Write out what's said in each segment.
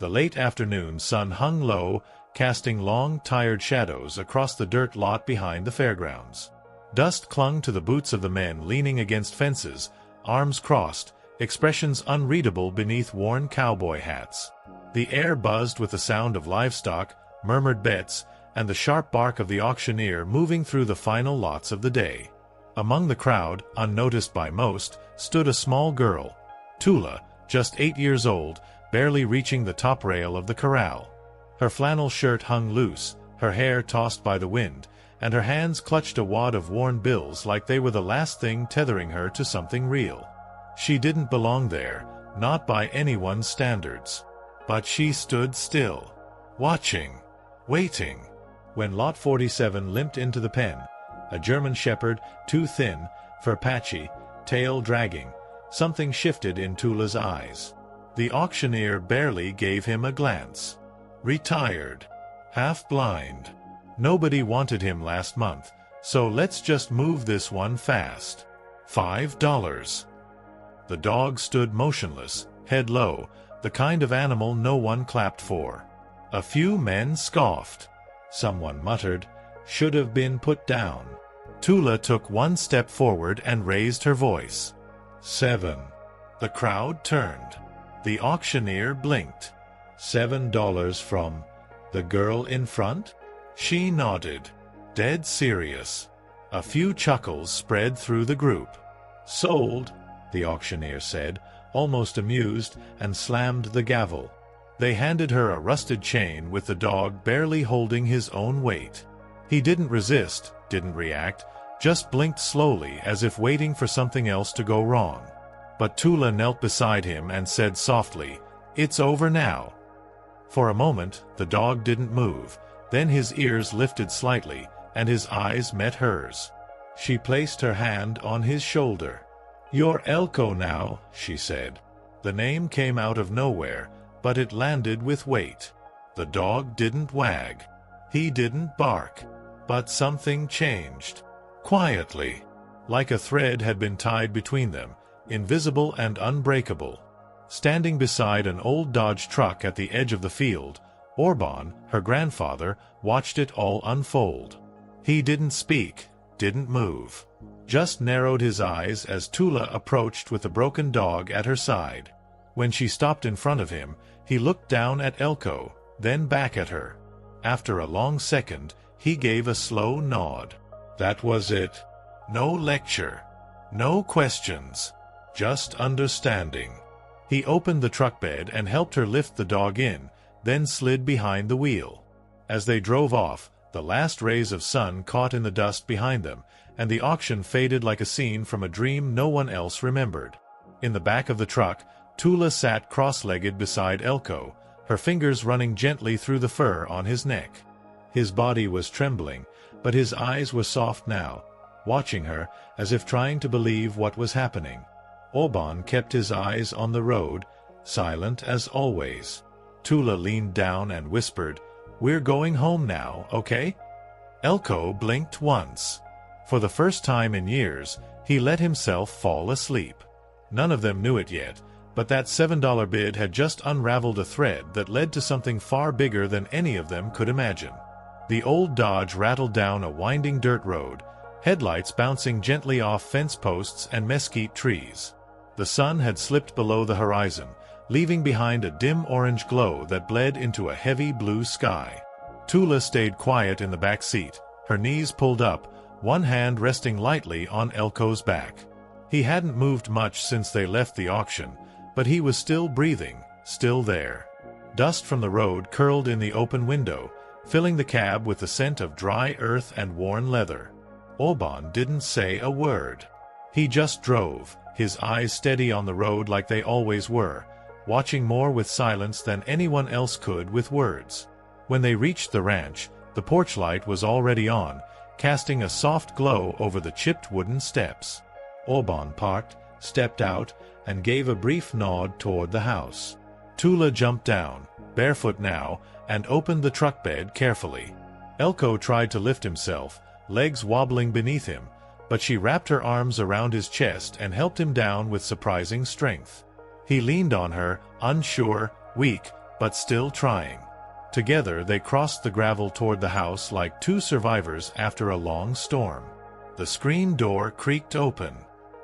The late afternoon sun hung low, casting long, tired shadows across the dirt lot behind the fairgrounds. Dust clung to the boots of the men leaning against fences, arms crossed, expressions unreadable beneath worn cowboy hats. The air buzzed with the sound of livestock, murmured bets, and the sharp bark of the auctioneer moving through the final lots of the day. Among the crowd, unnoticed by most, stood a small girl, Tulla, just 8 years old, barely reaching the top rail of the corral. Her flannel shirt hung loose, her hair tossed by the wind, and her hands clutched a wad of worn bills like they were the last thing tethering her to something real. She didn't belong there, not by anyone's standards. But she stood still, watching, waiting. When Lot 47 limped into the pen, a German shepherd, too thin, fur patchy, tail dragging, something shifted in Tulla's eyes. The auctioneer barely gave him a glance. Retired. Half-blind. Nobody wanted him last month, so let's just move this one fast. $5. The dog stood motionless, head low, the kind of animal no one clapped for. A few men scoffed. Someone muttered, "Should have been put down." Tulla took one step forward and raised her voice. "7. The crowd turned. The auctioneer blinked. $7 from the girl in front? She nodded, dead serious. A few chuckles spread through the group. "Sold," the auctioneer said, almost amused, and slammed the gavel. They handed her a rusted chain with the dog barely holding his own weight. He didn't resist, didn't react, just blinked slowly as if waiting for something else to go wrong. But Tulla knelt beside him and said softly, "It's over now." For a moment, the dog didn't move, then his ears lifted slightly, and his eyes met hers. She placed her hand on his shoulder. "You're Elco now," she said. The name came out of nowhere, but it landed with weight. The dog didn't wag. He didn't bark. But something changed. Quietly. Like a thread had been tied between them, invisible and unbreakable. Standing beside an old Dodge truck at the edge of the field, Orban, her grandfather, watched it all unfold. He didn't speak, didn't move. Just narrowed his eyes as Tulla approached with the broken dog at her side. When she stopped in front of him, he looked down at Elco, then back at her. After a long second, he gave a slow nod. That was it. No lecture. No questions. Just understanding. He opened the truck bed and helped her lift the dog in, then slid behind the wheel. As they drove off, the last rays of sun caught in the dust behind them, and the auction faded like a scene from a dream no one else remembered. In the back of the truck, Tulla sat cross-legged beside Elco, her fingers running gently through the fur on his neck. His body was trembling, but his eyes were soft now, watching her as if trying to believe what was happening. Orban kept his eyes on the road, silent as always. Tulla leaned down and whispered, "We're going home now, okay?" Elco blinked once. For the first time in years, he let himself fall asleep. None of them knew it yet, but that $7 bid had just unraveled a thread that led to something far bigger than any of them could imagine. The old Dodge rattled down a winding dirt road, headlights bouncing gently off fence posts and mesquite trees. The sun had slipped below the horizon, leaving behind a dim orange glow that bled into a heavy blue sky. Tulla stayed quiet in the back seat, her knees pulled up, one hand resting lightly on Elco's back. He hadn't moved much since they left the auction, but he was still breathing, still there. Dust from the road curled in the open window, filling the cab with the scent of dry earth and worn leather. Orban didn't say a word. He just drove, his eyes steady on the road like they always were, watching more with silence than anyone else could with words. When they reached the ranch, the porch light was already on, casting a soft glow over the chipped wooden steps. Orban parked, stepped out, and gave a brief nod toward the house. Tulla jumped down, barefoot now, and opened the truck bed carefully. Elco tried to lift himself, legs wobbling beneath him, but she wrapped her arms around his chest and helped him down with surprising strength. He leaned on her, unsure, weak, but still trying. Together they crossed the gravel toward the house like two survivors after a long storm. The screen door creaked open.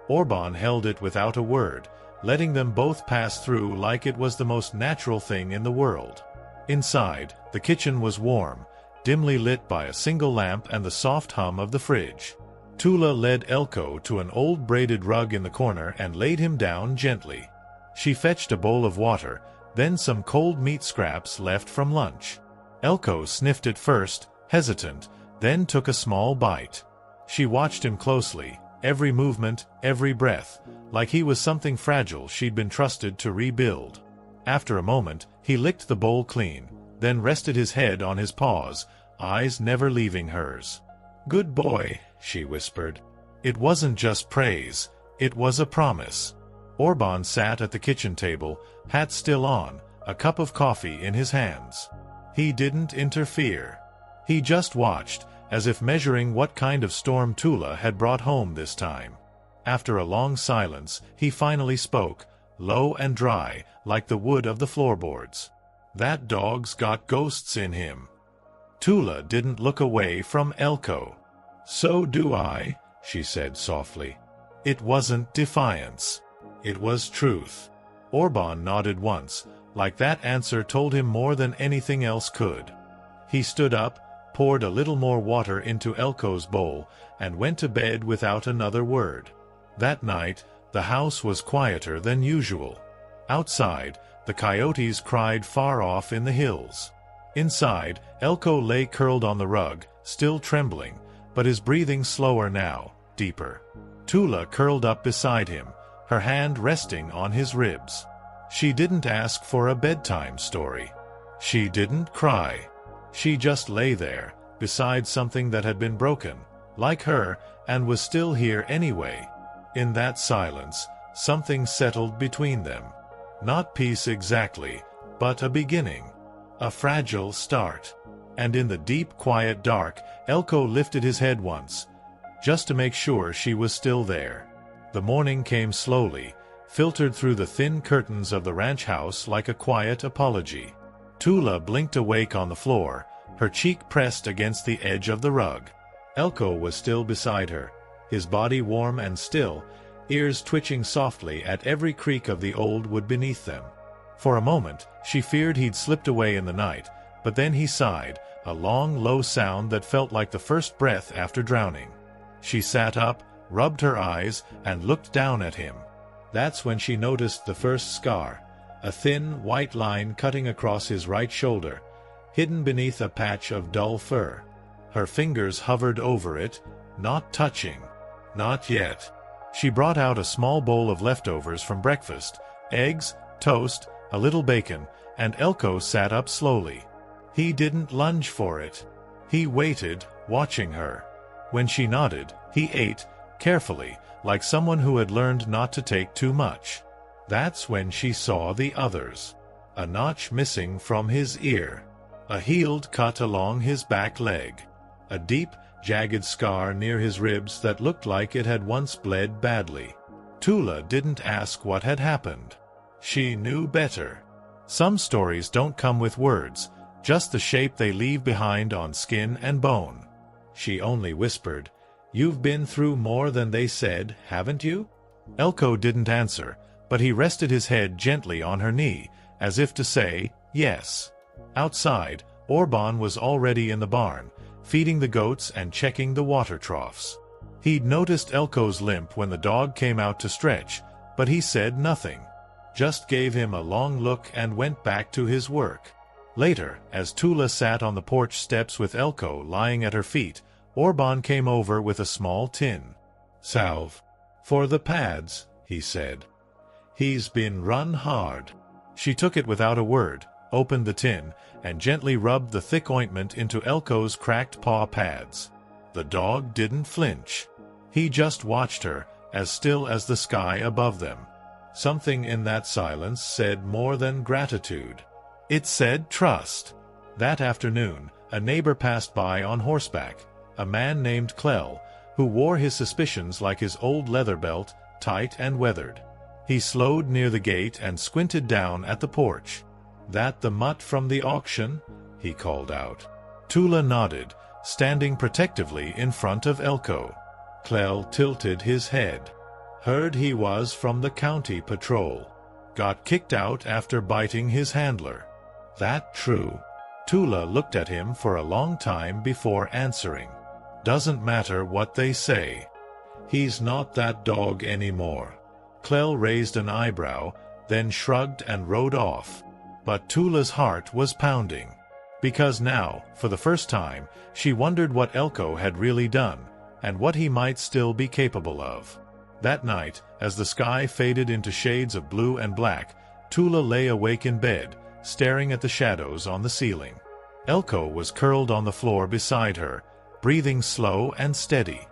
Orban held it without a word, letting them both pass through like it was the most natural thing in the world. Inside, the kitchen was warm, dimly lit by a single lamp and the soft hum of the fridge. Tulla led Elko to an old braided rug in the corner and laid him down gently. She fetched a bowl of water, then some cold meat scraps left from lunch. Elko sniffed it first, hesitant, then took a small bite. She watched him closely, every movement, every breath, like he was something fragile she'd been trusted to rebuild. After a moment, he licked the bowl clean, then rested his head on his paws, eyes never leaving hers. "Good boy," she whispered. It wasn't just praise, it was a promise. Orban sat at the kitchen table, hat still on, a cup of coffee in his hands. He didn't interfere. He just watched, as if measuring what kind of storm Tulla had brought home this time. After a long silence, he finally spoke, low and dry, like the wood of the floorboards. "That dog's got ghosts in him." Tulla didn't look away from Elko. "So do I," she said softly. It wasn't defiance. It was truth. Orban nodded once, like that answer told him more than anything else could. He stood up, poured a little more water into Elko's bowl, and went to bed without another word. That night, the house was quieter than usual. Outside, the coyotes cried far off in the hills. Inside, Elko lay curled on the rug, still trembling, but his breathing slower now, deeper. Tulla curled up beside him, her hand resting on his ribs. She didn't ask for a bedtime story. She didn't cry. She just lay there, beside something that had been broken, like her, and was still here anyway. In that silence, something settled between them. Not peace exactly, but a beginning. A fragile start. And in the deep, quiet dark, Elko lifted his head once, just to make sure she was still there. The morning came slowly, filtered through the thin curtains of the ranch house like a quiet apology. Tulla blinked awake on the floor, her cheek pressed against the edge of the rug. Elko was still beside her, his body warm and still, ears twitching softly at every creak of the old wood beneath them. For a moment, she feared he'd slipped away in the night, but then he sighed, a long, low sound that felt like the first breath after drowning. She sat up, rubbed her eyes, and looked down at him. That's when she noticed the first scar, a thin, white line cutting across his right shoulder, hidden beneath a patch of dull fur. Her fingers hovered over it, not touching. Not yet. She brought out a small bowl of leftovers from breakfast, eggs, toast, a little bacon, and Elko sat up slowly. He didn't lunge for it. He waited, watching her. When she nodded, he ate, carefully, like someone who had learned not to take too much. That's when she saw the others. A notch missing from his ear. A healed cut along his back leg. A deep, jagged scar near his ribs that looked like it had once bled badly. Tulla didn't ask what had happened. She knew better. Some stories don't come with words, just the shape they leave behind on skin and bone. She only whispered, "You've been through more than they said, haven't you?" Elko didn't answer, but he rested his head gently on her knee, as if to say, yes. Outside, Orban was already in the barn, feeding the goats and checking the water troughs. He'd noticed Elko's limp when the dog came out to stretch, but he said nothing. Just gave him a long look and went back to his work. Later, as Tulla sat on the porch steps with Elko lying at her feet, Orban came over with a small tin. "Salve. For the pads," he said. "He's been run hard." She took it without a word, opened the tin, and gently rubbed the thick ointment into Elko's cracked paw pads. The dog didn't flinch. He just watched her, as still as the sky above them. Something in that silence said more than gratitude. It said trust. That afternoon, a neighbor passed by on horseback, a man named Clell, who wore his suspicions like his old leather belt, tight and weathered. He slowed near the gate and squinted down at the porch. "That the mutt from the auction?" he called out. Tulla nodded, standing protectively in front of Elko. Clell tilted his head. "Heard he was from the county patrol. Got kicked out after biting his handler. That true?" Tulla looked at him for a long time before answering. "Doesn't matter what they say. He's not that dog anymore." Clell raised an eyebrow, then shrugged and rode off. But Tulla's heart was pounding. Because now, for the first time, she wondered what Elko had really done, and what he might still be capable of. That night, as the sky faded into shades of blue and black, Tulla lay awake in bed, staring at the shadows on the ceiling. Elko was curled on the floor beside her, breathing slow and steady.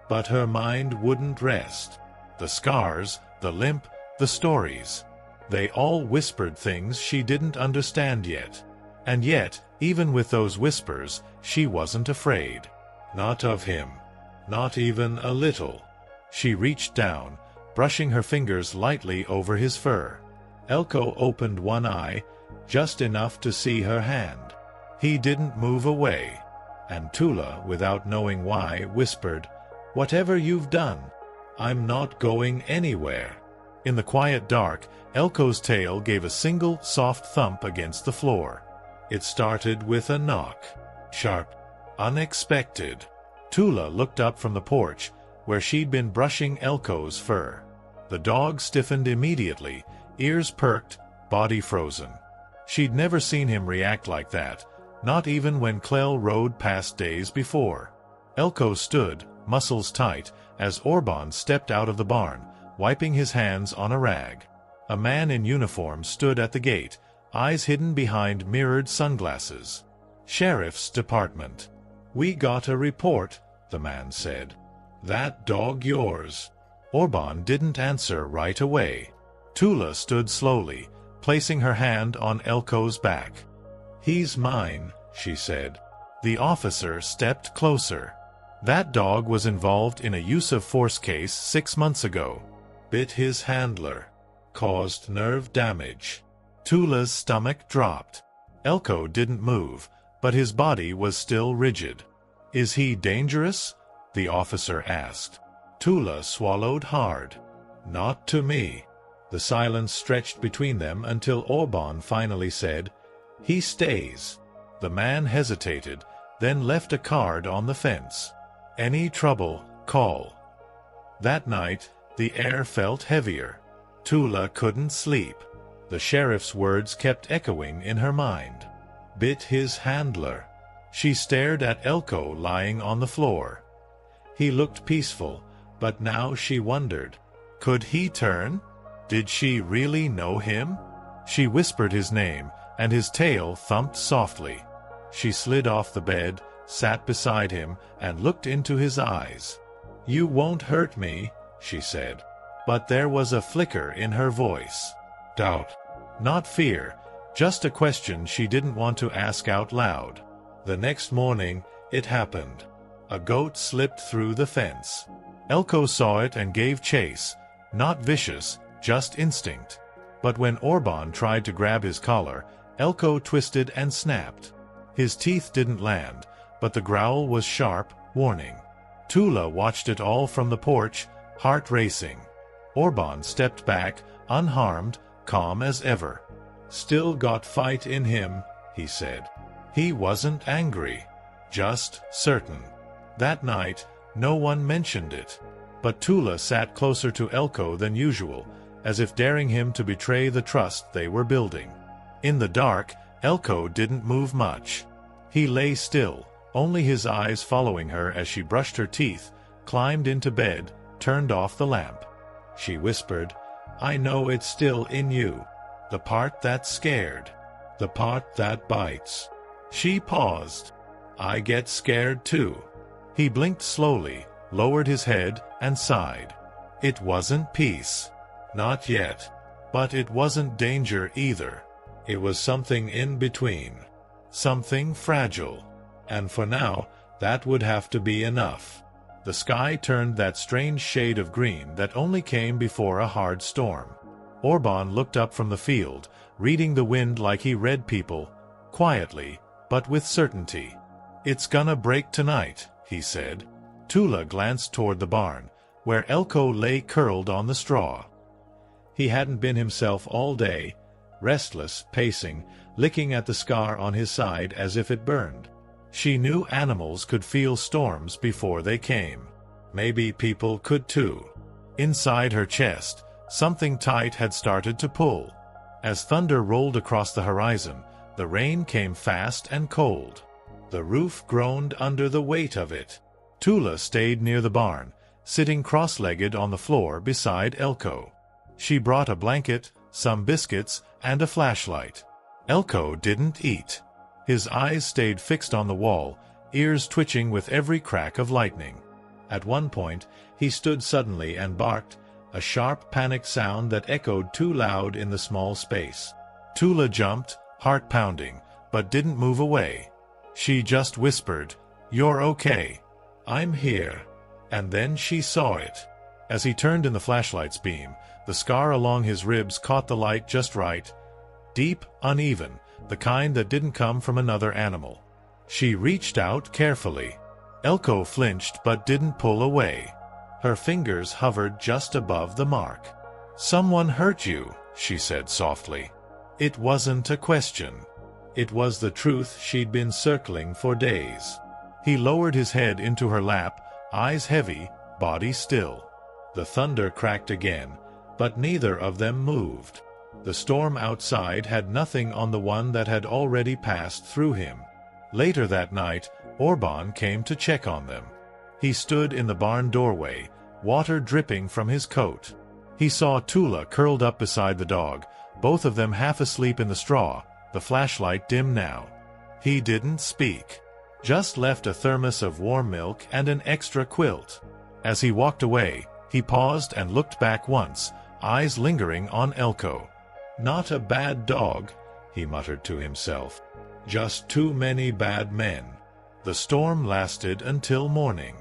But her mind wouldn't rest. The scars, the limp, the stories. They all whispered things she didn't understand yet. And yet, even with those whispers, she wasn't afraid. Not of him. Not even a little. She reached down, brushing her fingers lightly over his fur. Elko opened one eye, just enough to see her hand. He didn't move away. And Tulla, without knowing why, whispered, "Whatever you've done, I'm not going anywhere." In the quiet dark, Elko's tail gave a single soft thump against the floor. It started with a knock. Sharp. Unexpected. Tulla looked up from the porch, where she'd been brushing Elko's fur. The dog stiffened immediately, ears perked, body frozen. She'd never seen him react like that, not even when Clell rode past days before. Elko stood, muscles tight, as Orban stepped out of the barn, wiping his hands on a rag. A man in uniform stood at the gate, eyes hidden behind mirrored sunglasses. "Sheriff's Department." "We got a report," the man said. "That dog yours?" Orban didn't answer right away. Tulla stood slowly, placing her hand on Elko's back. "He's mine," she said. The officer stepped closer. "That dog was involved in a use-of-force case 6 months ago. Bit his handler. Caused nerve damage." Tulla's stomach dropped. Elko didn't move, but his body was still rigid. "Is he dangerous?" the officer asked. Tulla swallowed hard. "Not to me." The silence stretched between them until Orban finally said, "He stays." The man hesitated, then left a card on the fence. "Any trouble, call." That night, the air felt heavier. Tulla couldn't sleep. The sheriff's words kept echoing in her mind. Bit his handler. She stared at Elko lying on the floor. He looked peaceful, but now she wondered. Could he turn? Did she really know him? She whispered his name, and his tail thumped softly. She slid off the bed, sat beside him, and looked into his eyes. "You won't hurt me," she said. But there was a flicker in her voice. Doubt. Not fear, just a question she didn't want to ask out loud. The next morning, it happened. A goat slipped through the fence. Elko saw it and gave chase, not vicious, just instinct. But when Orban tried to grab his collar, Elko twisted and snapped. His teeth didn't land, but the growl was sharp, warning. Tulla watched it all from the porch, heart racing. Orban stepped back, unharmed, calm as ever. "Still got fight in him," he said. He wasn't angry, just certain. That night, no one mentioned it. But Tulla sat closer to Elko than usual, as if daring him to betray the trust they were building. In the dark, Elko didn't move much. He lay still, only his eyes following her as she brushed her teeth, climbed into bed, turned off the lamp. She whispered, "I know it's still in you. The part that's scared. The part that bites." She paused. "I get scared too." He blinked slowly, lowered his head, and sighed. It wasn't peace. Not yet. But it wasn't danger either. It was something in between. Something fragile. And for now, that would have to be enough. The sky turned that strange shade of green that only came before a hard storm. Orban looked up from the field, reading the wind like he read people, quietly, but with certainty. "It's gonna break tonight," he said. Tulla glanced toward the barn, where Elko lay curled on the straw. He hadn't been himself all day, restless, pacing, licking at the scar on his side as if it burned. She knew animals could feel storms before they came. Maybe people could too. Inside her chest, something tight had started to pull. As thunder rolled across the horizon, the rain came fast and cold. The roof groaned under the weight of it. Tulla stayed near the barn, sitting cross-legged on the floor beside Elko. She brought a blanket, some biscuits, and a flashlight. Elko didn't eat. His eyes stayed fixed on the wall, ears twitching with every crack of lightning. At one point, he stood suddenly and barked, a sharp, panicked sound that echoed too loud in the small space. Tulla jumped, heart pounding, but didn't move away. She just whispered, "You're okay. I'm here." And then she saw it. As he turned in the flashlight's beam, the scar along his ribs caught the light just right. Deep, uneven, the kind that didn't come from another animal. She reached out carefully. Elko flinched but didn't pull away. Her fingers hovered just above the mark. "Someone hurt you," she said softly. It wasn't a question. It was the truth she'd been circling for days. He lowered his head into her lap, eyes heavy, body still. The thunder cracked again, but neither of them moved. The storm outside had nothing on the one that had already passed through him. Later that night, Orban came to check on them. He stood in the barn doorway, water dripping from his coat. He saw Tulla curled up beside the dog, both of them half asleep in the straw, the flashlight dim now. He didn't speak, just left a thermos of warm milk and an extra quilt. As he walked away, he paused and looked back once, eyes lingering on Elko. "Not a bad dog," he muttered to himself. "Just too many bad men." The storm lasted until morning.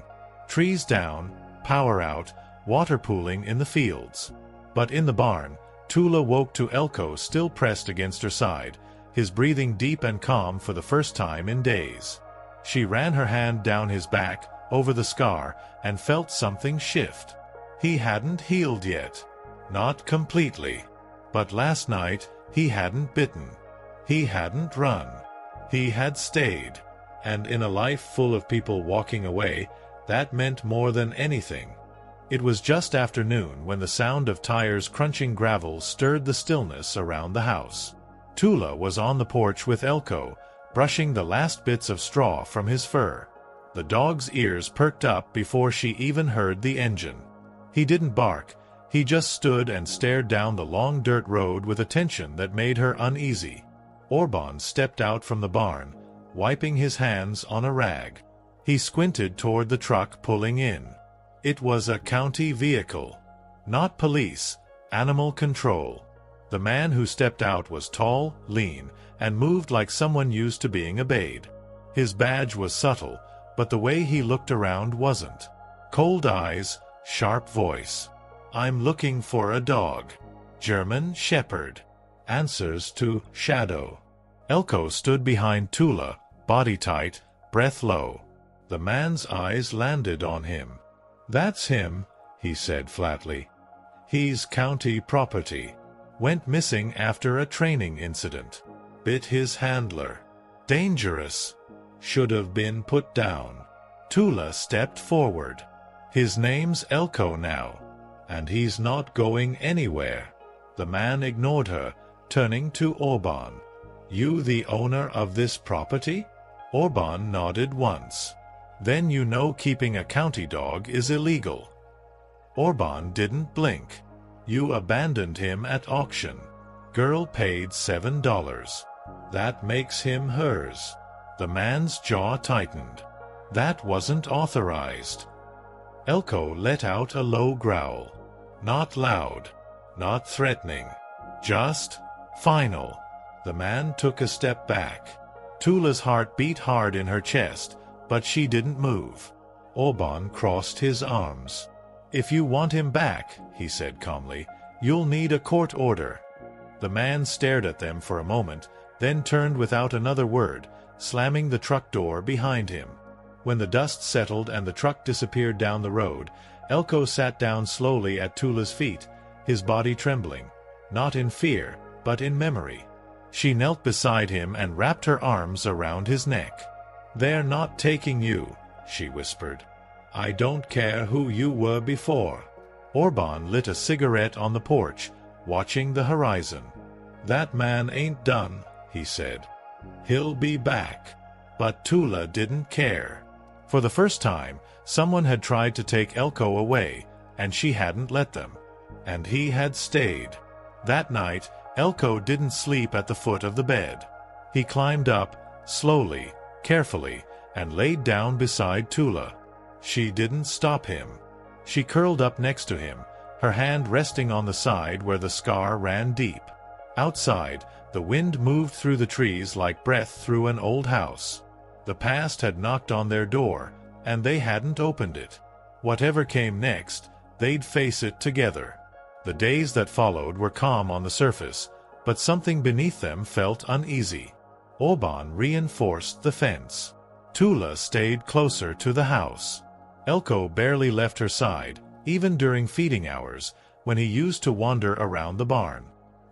Trees down, power out, water pooling in the fields. But in the barn, Tulla woke to Elko still pressed against her side, his breathing deep and calm for the first time in days. She ran her hand down his back, over the scar, and felt something shift. He hadn't healed yet. Not completely. But last night, he hadn't bitten. He hadn't run. He had stayed. And in a life full of people walking away, that meant more than anything. It was just after noon when the sound of tires crunching gravel stirred the stillness around the house. Tulla was on the porch with Elko, brushing the last bits of straw from his fur. The dog's ears perked up before she even heard the engine. He didn't bark. He just stood and stared down the long dirt road with a tension that made her uneasy. Orban stepped out from the barn, wiping his hands on a rag. He squinted toward the truck pulling in. It was a county vehicle. Not police, animal control. The man who stepped out was tall, lean, and moved like someone used to being obeyed. His badge was subtle, but the way he looked around wasn't. Cold eyes, sharp voice. "I'm looking for a dog. German Shepherd. Answers to Shadow." Elko stood behind Tulla, body tight, breath low. The man's eyes landed on him. "That's him," he said flatly. "He's county property. Went missing after a training incident. Bit his handler. Dangerous. Should have been put down." Tulla stepped forward. "His name's Elko now, and he's not going anywhere." The man ignored her, turning to Orban. "You the owner of this property?" Orban nodded once. "Then you know keeping a county dog is illegal." Orban didn't blink. "You abandoned him at auction. Girl paid $7. That makes him hers." The man's jaw tightened. "That wasn't authorized." Elko let out a low growl. Not loud, not threatening, just final. The man took a step back. Tulla's heart beat hard in her chest, but she didn't move. Orban crossed his arms. "If you want him back," he said calmly, You'll need a court order." The man stared at them for a moment, then turned without another word, slamming the truck door behind him. When the dust settled and the truck disappeared down the road, Elko sat down slowly at Tulla's feet, his body trembling, not in fear, but in memory. She knelt beside him and wrapped her arms around his neck. "They're not taking you," she whispered. "I don't care who you were before." Orban lit a cigarette on the porch, watching the horizon. "That man ain't done," he said. "He'll be back." But Tulla didn't care. For the first time, someone had tried to take Elko away, and she hadn't let them. And he had stayed. That night, Elko didn't sleep at the foot of the bed. He climbed up, slowly, carefully, and laid down beside Tulla. She didn't stop him. She curled up next to him, her hand resting on the side where the scar ran deep. Outside, the wind moved through the trees like breath through an old house. The past had knocked on their door, and they hadn't opened it. Whatever came next, they'd face it together. The days that followed were calm on the surface, but something beneath them felt uneasy. Orban reinforced the fence. Tulla stayed closer to the house. Elko barely left her side, even during feeding hours, when he used to wander around the barn.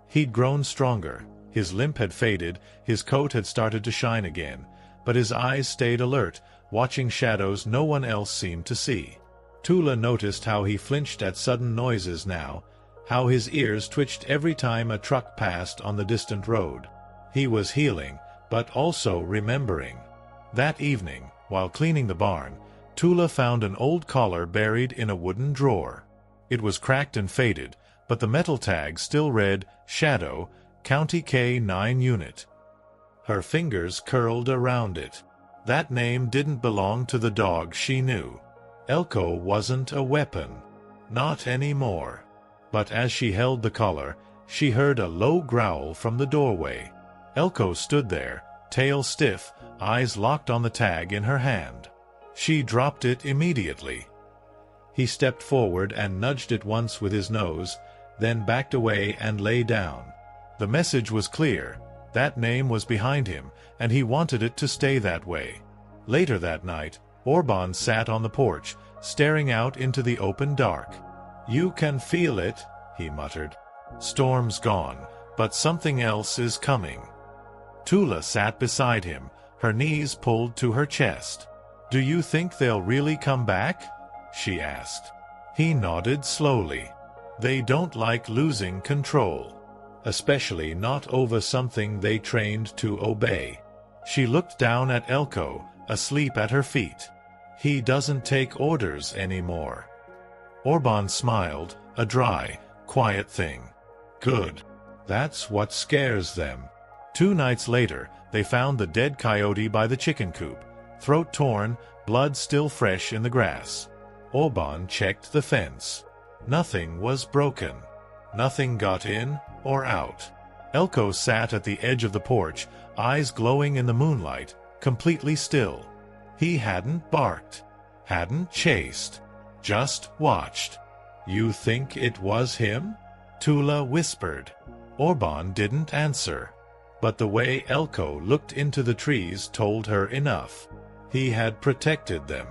He'd grown stronger, his limp had faded, his coat had started to shine again, but his eyes stayed alert, watching shadows no one else seemed to see. Tulla noticed how he flinched at sudden noises now, how his ears twitched every time a truck passed on the distant road. He was healing, but also remembering. That evening, while cleaning the barn, Tulla found an old collar buried in a wooden drawer. It was cracked and faded, but the metal tag still read, "Shadow, County K9 Unit." Her fingers curled around it. That name didn't belong to the dog she knew. Elko wasn't a weapon. Not anymore. But as she held the collar, she heard a low growl from the doorway. Elko stood there, tail stiff, eyes locked on the tag in her hand. She dropped it immediately. He stepped forward and nudged it once with his nose, then backed away and lay down. The message was clear. That name was behind him, and he wanted it to stay that way. Later that night, Orban sat on the porch, staring out into the open dark. "You can feel it," he muttered. "Storm's gone, but something else is coming." Tulla sat beside him, her knees pulled to her chest. "Do you think they'll really come back?" she asked. He nodded slowly. "They don't like losing control. Especially not over something they trained to obey." She looked down at Elko, asleep at her feet. "He doesn't take orders anymore." Orban smiled, a dry, quiet thing. "Good. That's what scares them." 2 nights later, they found the dead coyote by the chicken coop, throat torn, blood still fresh in the grass. Orban checked the fence. Nothing was broken. Nothing got in or out. Elko sat at the edge of the porch, eyes glowing in the moonlight, completely still. He hadn't barked, hadn't chased, just watched. "You think it was him?" Tulla whispered. Orban didn't answer. But the way Elko looked into the trees told her enough. He had protected them.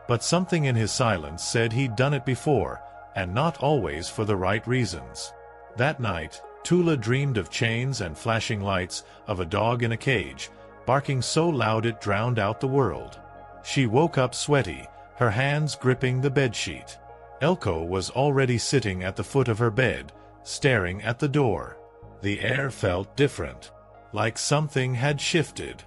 But something in his silence said he'd done it before, and not always for the right reasons. That night, Tulla dreamed of chains and flashing lights, of a dog in a cage, barking so loud it drowned out the world. She woke up sweaty, her hands gripping the bedsheet. Elko was already sitting at the foot of her bed, staring at the door. The air felt different, like something had shifted.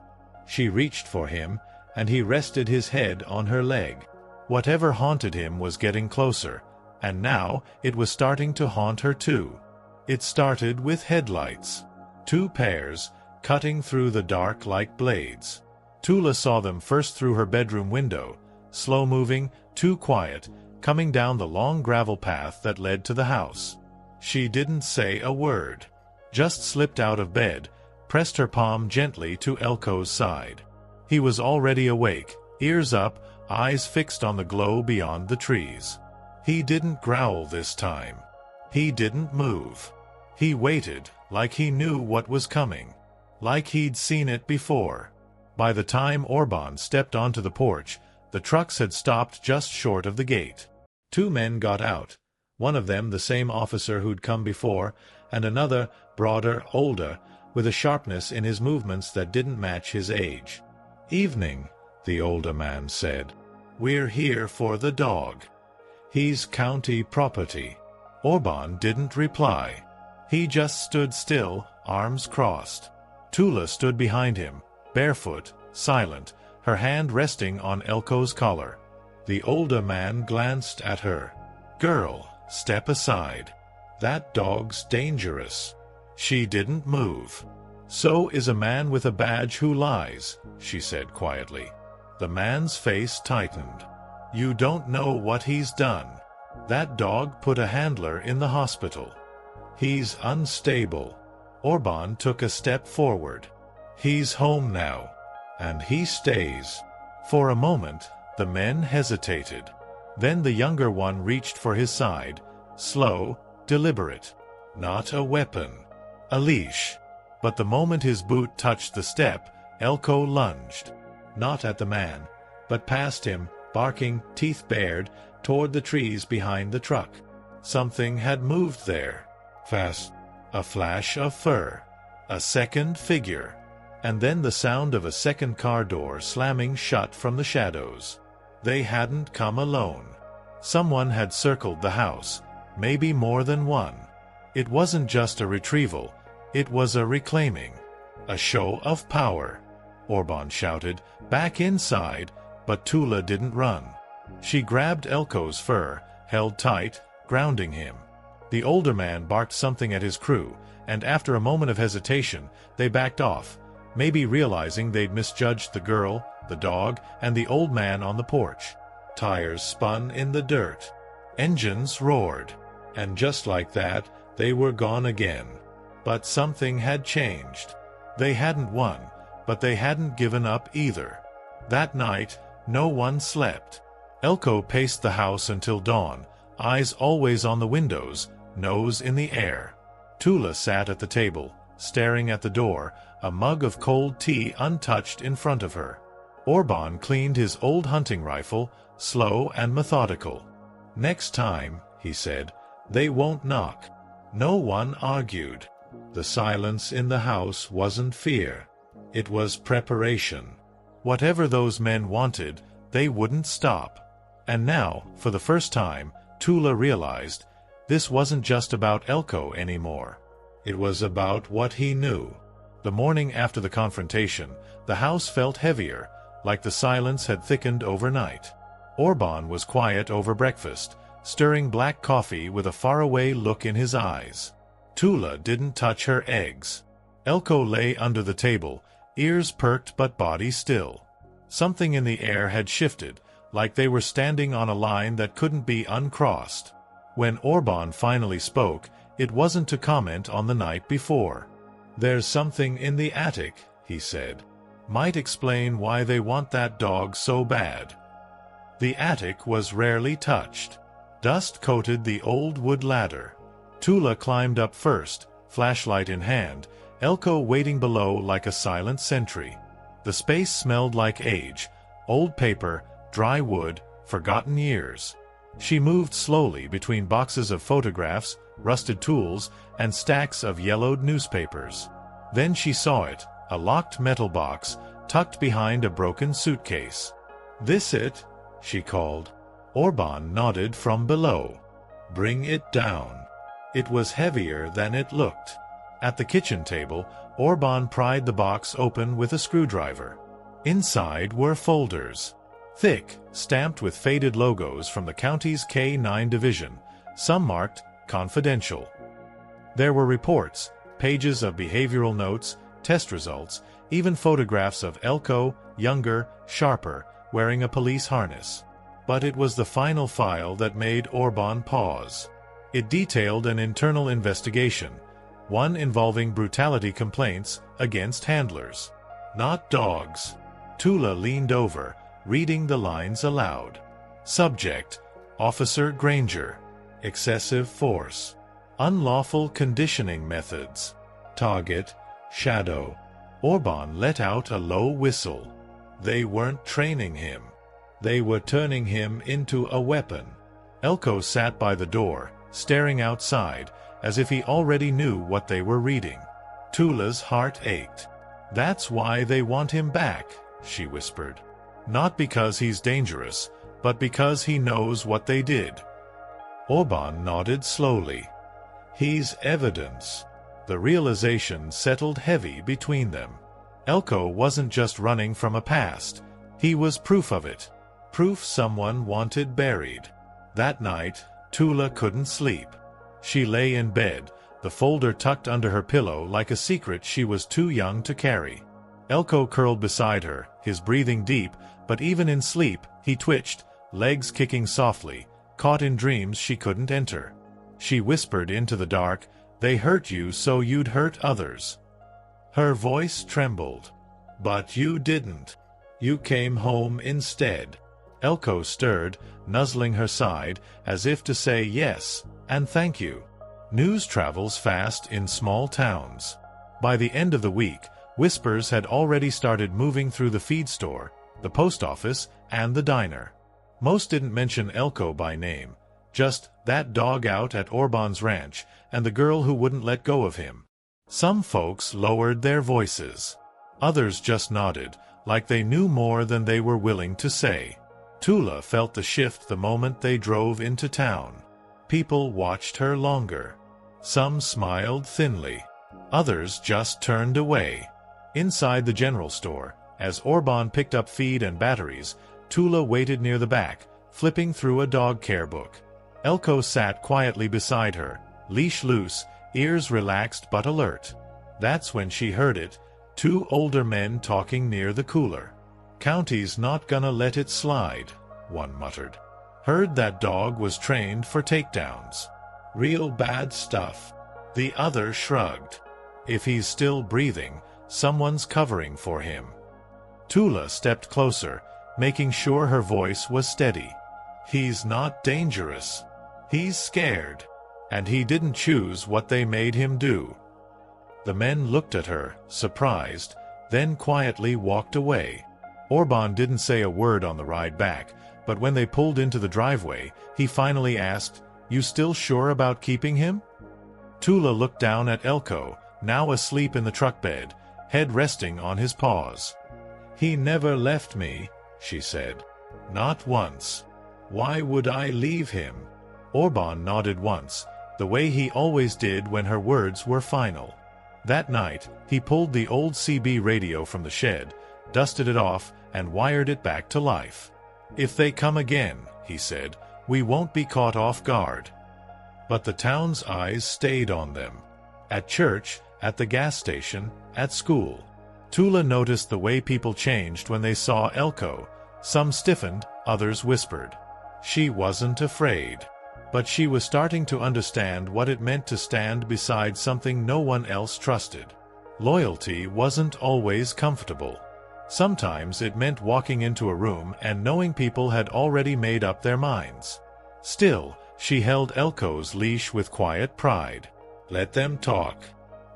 She reached for him, and he rested his head on her leg. Whatever haunted him was getting closer, and now it was starting to haunt her too. It started with headlights. 2 pairs, cutting through the dark like blades. Tulla saw them first through her bedroom window, slow-moving, too quiet, coming down the long gravel path that led to the house. She didn't say a word, just slipped out of bed, pressed her palm gently to Elko's side. He was already awake, ears up, eyes fixed on the glow beyond the trees. He didn't growl this time. He didn't move. He waited, like he knew what was coming. Like he'd seen it before. By the time Orban stepped onto the porch, the trucks had stopped just short of the gate. Two men got out. One of them the same officer who'd come before, and another, broader, older, with a sharpness in his movements that didn't match his age. "Evening," the older man said. "We're here for the dog. He's county property." Orban didn't reply. He just stood still, arms crossed. Tulla stood behind him, barefoot, silent, her hand resting on Elco's collar. The older man glanced at her. "Girl, step aside. That dog's dangerous." She didn't move. "So is a man with a badge who lies," she said quietly. The man's face tightened. "You don't know what he's done. That dog put a handler in the hospital. He's unstable." Orban took a step forward. "He's home now. And he stays." For a moment, the men hesitated. Then the younger one reached for his side, slow, deliberate. Not a weapon. A leash. But the moment his boot touched the step, Elko lunged. Not at the man, but past him, barking, teeth bared, toward the trees behind the truck. Something had moved there. Fast. A flash of fur. A second figure. And then the sound of a second car door slamming shut from the shadows. They hadn't come alone. Someone had circled the house, maybe more than one. It wasn't just a retrieval, it was a reclaiming. A show of power. Orban shouted, "Back inside," but Tulla didn't run. She grabbed Elco's fur, held tight, grounding him. The older man barked something at his crew, and after a moment of hesitation, they backed off, maybe realizing they'd misjudged the girl, the dog, and the old man on the porch. Tires spun in the dirt. Engines roared. And just like that, they were gone again. But something had changed. They hadn't won, but they hadn't given up either. That night, no one slept. Elko paced the house until dawn, eyes always on the windows, nose in the air. Tulla sat at the table, staring at the door, a mug of cold tea untouched in front of her. Orban cleaned his old hunting rifle, slow and methodical. "Next time," he said, "they won't knock." No one argued. The silence in the house wasn't fear. It was preparation. Whatever those men wanted, they wouldn't stop. And now, for the first time, Tulla realized this wasn't just about Elko anymore. It was about what he knew. The morning after the confrontation, the house felt heavier, like the silence had thickened overnight. Orban was quiet over breakfast, stirring black coffee with a faraway look in his eyes. Tulla didn't touch her eggs. Elko lay under the table, ears perked but body still. Something in the air had shifted, like they were standing on a line that couldn't be uncrossed. When Orban finally spoke, it wasn't to comment on the night before. "There's something in the attic," he said. "Might explain why they want that dog so bad." The attic was rarely touched. Dust coated the old wood ladder. Tulla climbed up first, flashlight in hand, Elko waiting below like a silent sentry. The space smelled like age, old paper, dry wood, forgotten years. She moved slowly between boxes of photographs, rusted tools, and stacks of yellowed newspapers. Then she saw it, a locked metal box, tucked behind a broken suitcase. "This it?" she called. Orban nodded from below. "Bring it down." It was heavier than it looked. At the kitchen table, Orban pried the box open with a screwdriver. Inside were folders. Thick, stamped with faded logos from the county's K-9 division, some marked confidential. There were reports, pages of behavioral notes, test results, even photographs of Elko, younger, sharper, wearing a police harness. But it was the final file that made Orban pause. It detailed an internal investigation, one involving brutality complaints against handlers. Not dogs. Tulla leaned over, reading the lines aloud. Subject: Officer Granger. Excessive force. Unlawful conditioning methods. Target, shadow. Orban let out a low whistle. They weren't training him. They were turning him into a weapon. Elko sat by the door, staring outside, as if he already knew what they were reading. Tulla's heart ached. That's why they want him back, she whispered. Not because he's dangerous, but because he knows what they did. Orban nodded slowly. He's evidence. The realization settled heavy between them. Elko wasn't just running from a past. He was proof of it. Proof someone wanted buried. That night, Tulla couldn't sleep. She lay in bed, the folder tucked under her pillow like a secret she was too young to carry. Elko curled beside her, his breathing deep, but even in sleep, he twitched, legs kicking softly, caught in dreams she couldn't enter. She whispered into the dark, "They hurt you so you'd hurt others." Her voice trembled. "But you didn't. You came home instead." Elko stirred, nuzzling her side, as if to say yes, and thank you. News travels fast in small towns. By the end of the week, whispers had already started moving through the feed store, the post office, and the diner. Most didn't mention Elko by name, just that dog out at Orban's ranch, and the girl who wouldn't let go of him. Some folks lowered their voices. Others just nodded, like they knew more than they were willing to say. Tulla felt the shift the moment they drove into town. People watched her longer. Some smiled thinly. Others just turned away. Inside the general store, as Orban picked up feed and batteries, Tulla waited near the back, flipping through a dog care book. Elko sat quietly beside her, leash loose, ears relaxed but alert. That's when she heard it, two older men talking near the cooler. "County's not gonna let it slide," one muttered. "Heard that dog was trained for takedowns. Real bad stuff." The other shrugged. "If he's still breathing, someone's covering for him." Tulla stepped closer, making sure her voice was steady. "He's not dangerous. He's scared. And he didn't choose what they made him do." The men looked at her, surprised, then quietly walked away. Orban didn't say a word on the ride back, but when they pulled into the driveway, he finally asked, "You still sure about keeping him?" Tulla looked down at Elko, now asleep in the truck bed, head resting on his paws. "He never left me," she said. "Not once. Why would I leave him?" Orban nodded once, the way he always did when her words were final. That night, he pulled the old CB radio from the shed, dusted it off, and wired it back to life. "If they come again," he said, "we won't be caught off guard." But the town's eyes stayed on them. At church, at the gas station, at school. Tulla noticed the way people changed when they saw Elko. Some stiffened, others whispered. She wasn't afraid. But she was starting to understand what it meant to stand beside something no one else trusted. Loyalty wasn't always comfortable. Sometimes it meant walking into a room and knowing people had already made up their minds. Still, she held Elko's leash with quiet pride. Let them talk.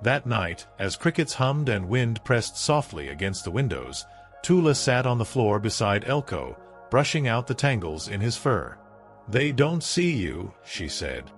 That night, as crickets hummed and wind pressed softly against the windows, Tulla sat on the floor beside Elko, brushing out the tangles in his fur. "They don't see you," she said.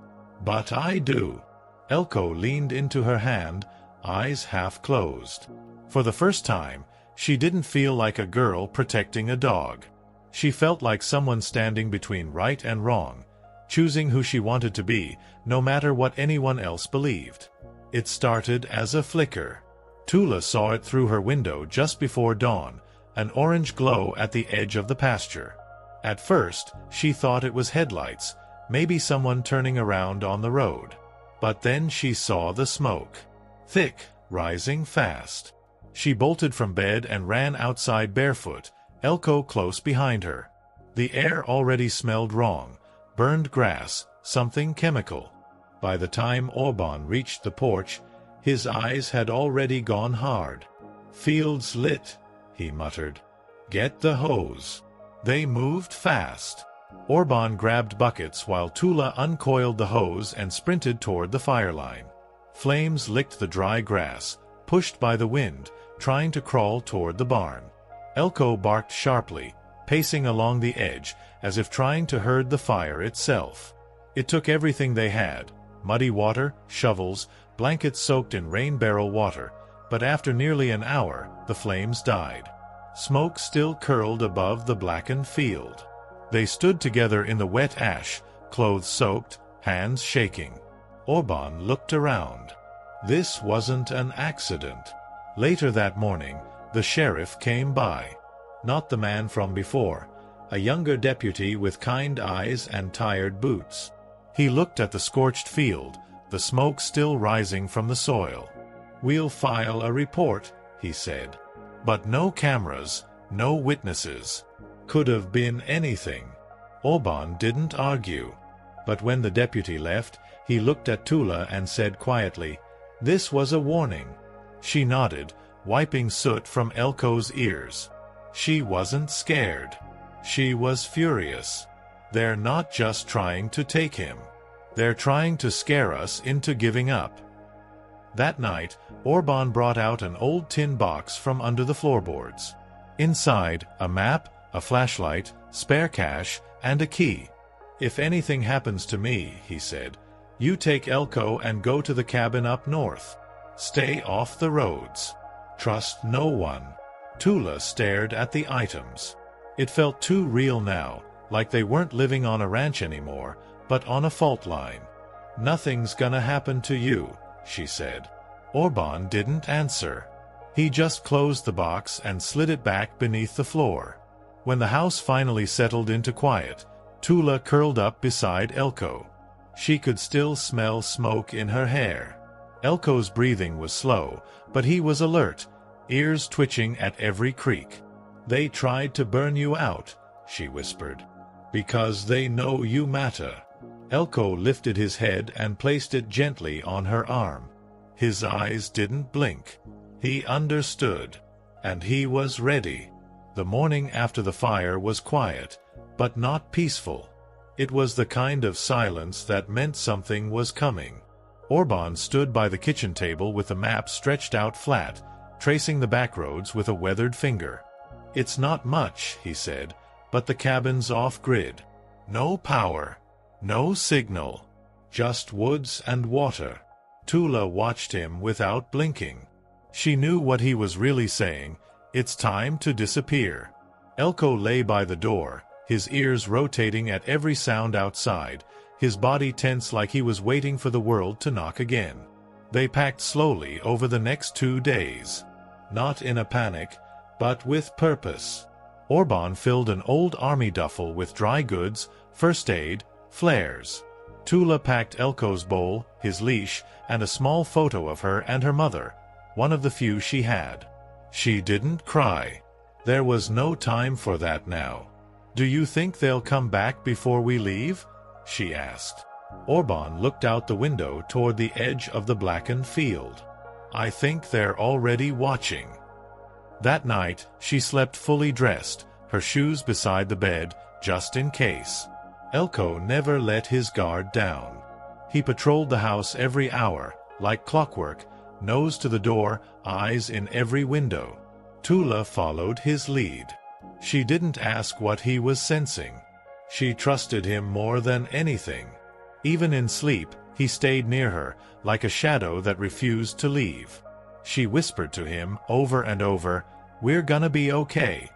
"But I do." Elko leaned into her hand, eyes half closed. For the first time, she didn't feel like a girl protecting a dog. She felt like someone standing between right and wrong, choosing who she wanted to be, no matter what anyone else believed. It started as a flicker. Tulla saw it through her window just before dawn, an orange glow at the edge of the pasture. At first, she thought it was headlights, maybe someone turning around on the road. But then she saw the smoke. Thick, rising fast. She bolted from bed and ran outside barefoot, Elko close behind her. The air already smelled wrong. Burned grass, something chemical. By the time Orban reached the porch, his eyes had already gone hard. "Field's lit," he muttered. "Get the hose." They moved fast. Orban grabbed buckets while Tulla uncoiled the hose and sprinted toward the fire line. Flames licked the dry grass, pushed by the wind, trying to crawl toward the barn. Elko barked sharply, pacing along the edge, as if trying to herd the fire itself. It took everything they had: muddy water, shovels, blankets soaked in rain barrel water, but after nearly an hour, the flames died. Smoke still curled above the blackened field. They stood together in the wet ash, clothes soaked, hands shaking. Orban looked around. This wasn't an accident. Later that morning, the sheriff came by. Not the man from before, a younger deputy with kind eyes and tired boots. He looked at the scorched field, the smoke still rising from the soil. "We'll file a report," he said. But no cameras, no witnesses. Could have been anything. Orban didn't argue. But when the deputy left, he looked at Tulla and said quietly, "This was a warning." She nodded, wiping soot from Elko's ears. She wasn't scared. She was furious. They're not just trying to take him. They're trying to scare us into giving up. That night, Orban brought out an old tin box from under the floorboards. Inside, a map, a flashlight, spare cash, and a key. "If anything happens to me," he said, "you take Elko and go to the cabin up north. Stay off the roads. Trust no one." Tulla stared at the items. It felt too real now, like they weren't living on a ranch anymore, but on a fault line. "Nothing's gonna happen to you," she said. Orban didn't answer. He just closed the box and slid it back beneath the floor. When the house finally settled into quiet, Tulla curled up beside Elko. She could still smell smoke in her hair. Elko's breathing was slow, but he was alert, ears twitching at every creak. "They tried to burn you out," she whispered, "because they know you matter." Elko lifted his head and placed it gently on her arm. His eyes didn't blink. He understood. And he was ready. The morning after the fire was quiet, but not peaceful. It was the kind of silence that meant something was coming. Orban stood by the kitchen table with the map stretched out flat, tracing the back roads with a weathered finger. "It's not much," he said, "but the cabin's off-grid. No power. No signal. Just woods and water." Tulla watched him without blinking. She knew what he was really saying: "It's time to disappear." Elko lay by the door, his ears rotating at every sound outside, his body tense like he was waiting for the world to knock again. They packed slowly over the next 2 days. Not in a panic, but with purpose. Orban filled an old army duffel with dry goods, first aid, flares. Tulla packed Elko's bowl, his leash, and a small photo of her and her mother, one of the few she had. She didn't cry. There was no time for that now. "Do you think they'll come back before we leave?" she asked. Orban looked out the window toward the edge of the blackened field. "I think they're already watching." That night, she slept fully dressed, her shoes beside the bed, just in case. Elko never let his guard down. He patrolled the house every hour, like clockwork, nose to the door, eyes in every window. Tulla followed his lead. She didn't ask what he was sensing. She trusted him more than anything. Even in sleep, he stayed near her, like a shadow that refused to leave. She whispered to him over and over, "We're gonna be okay."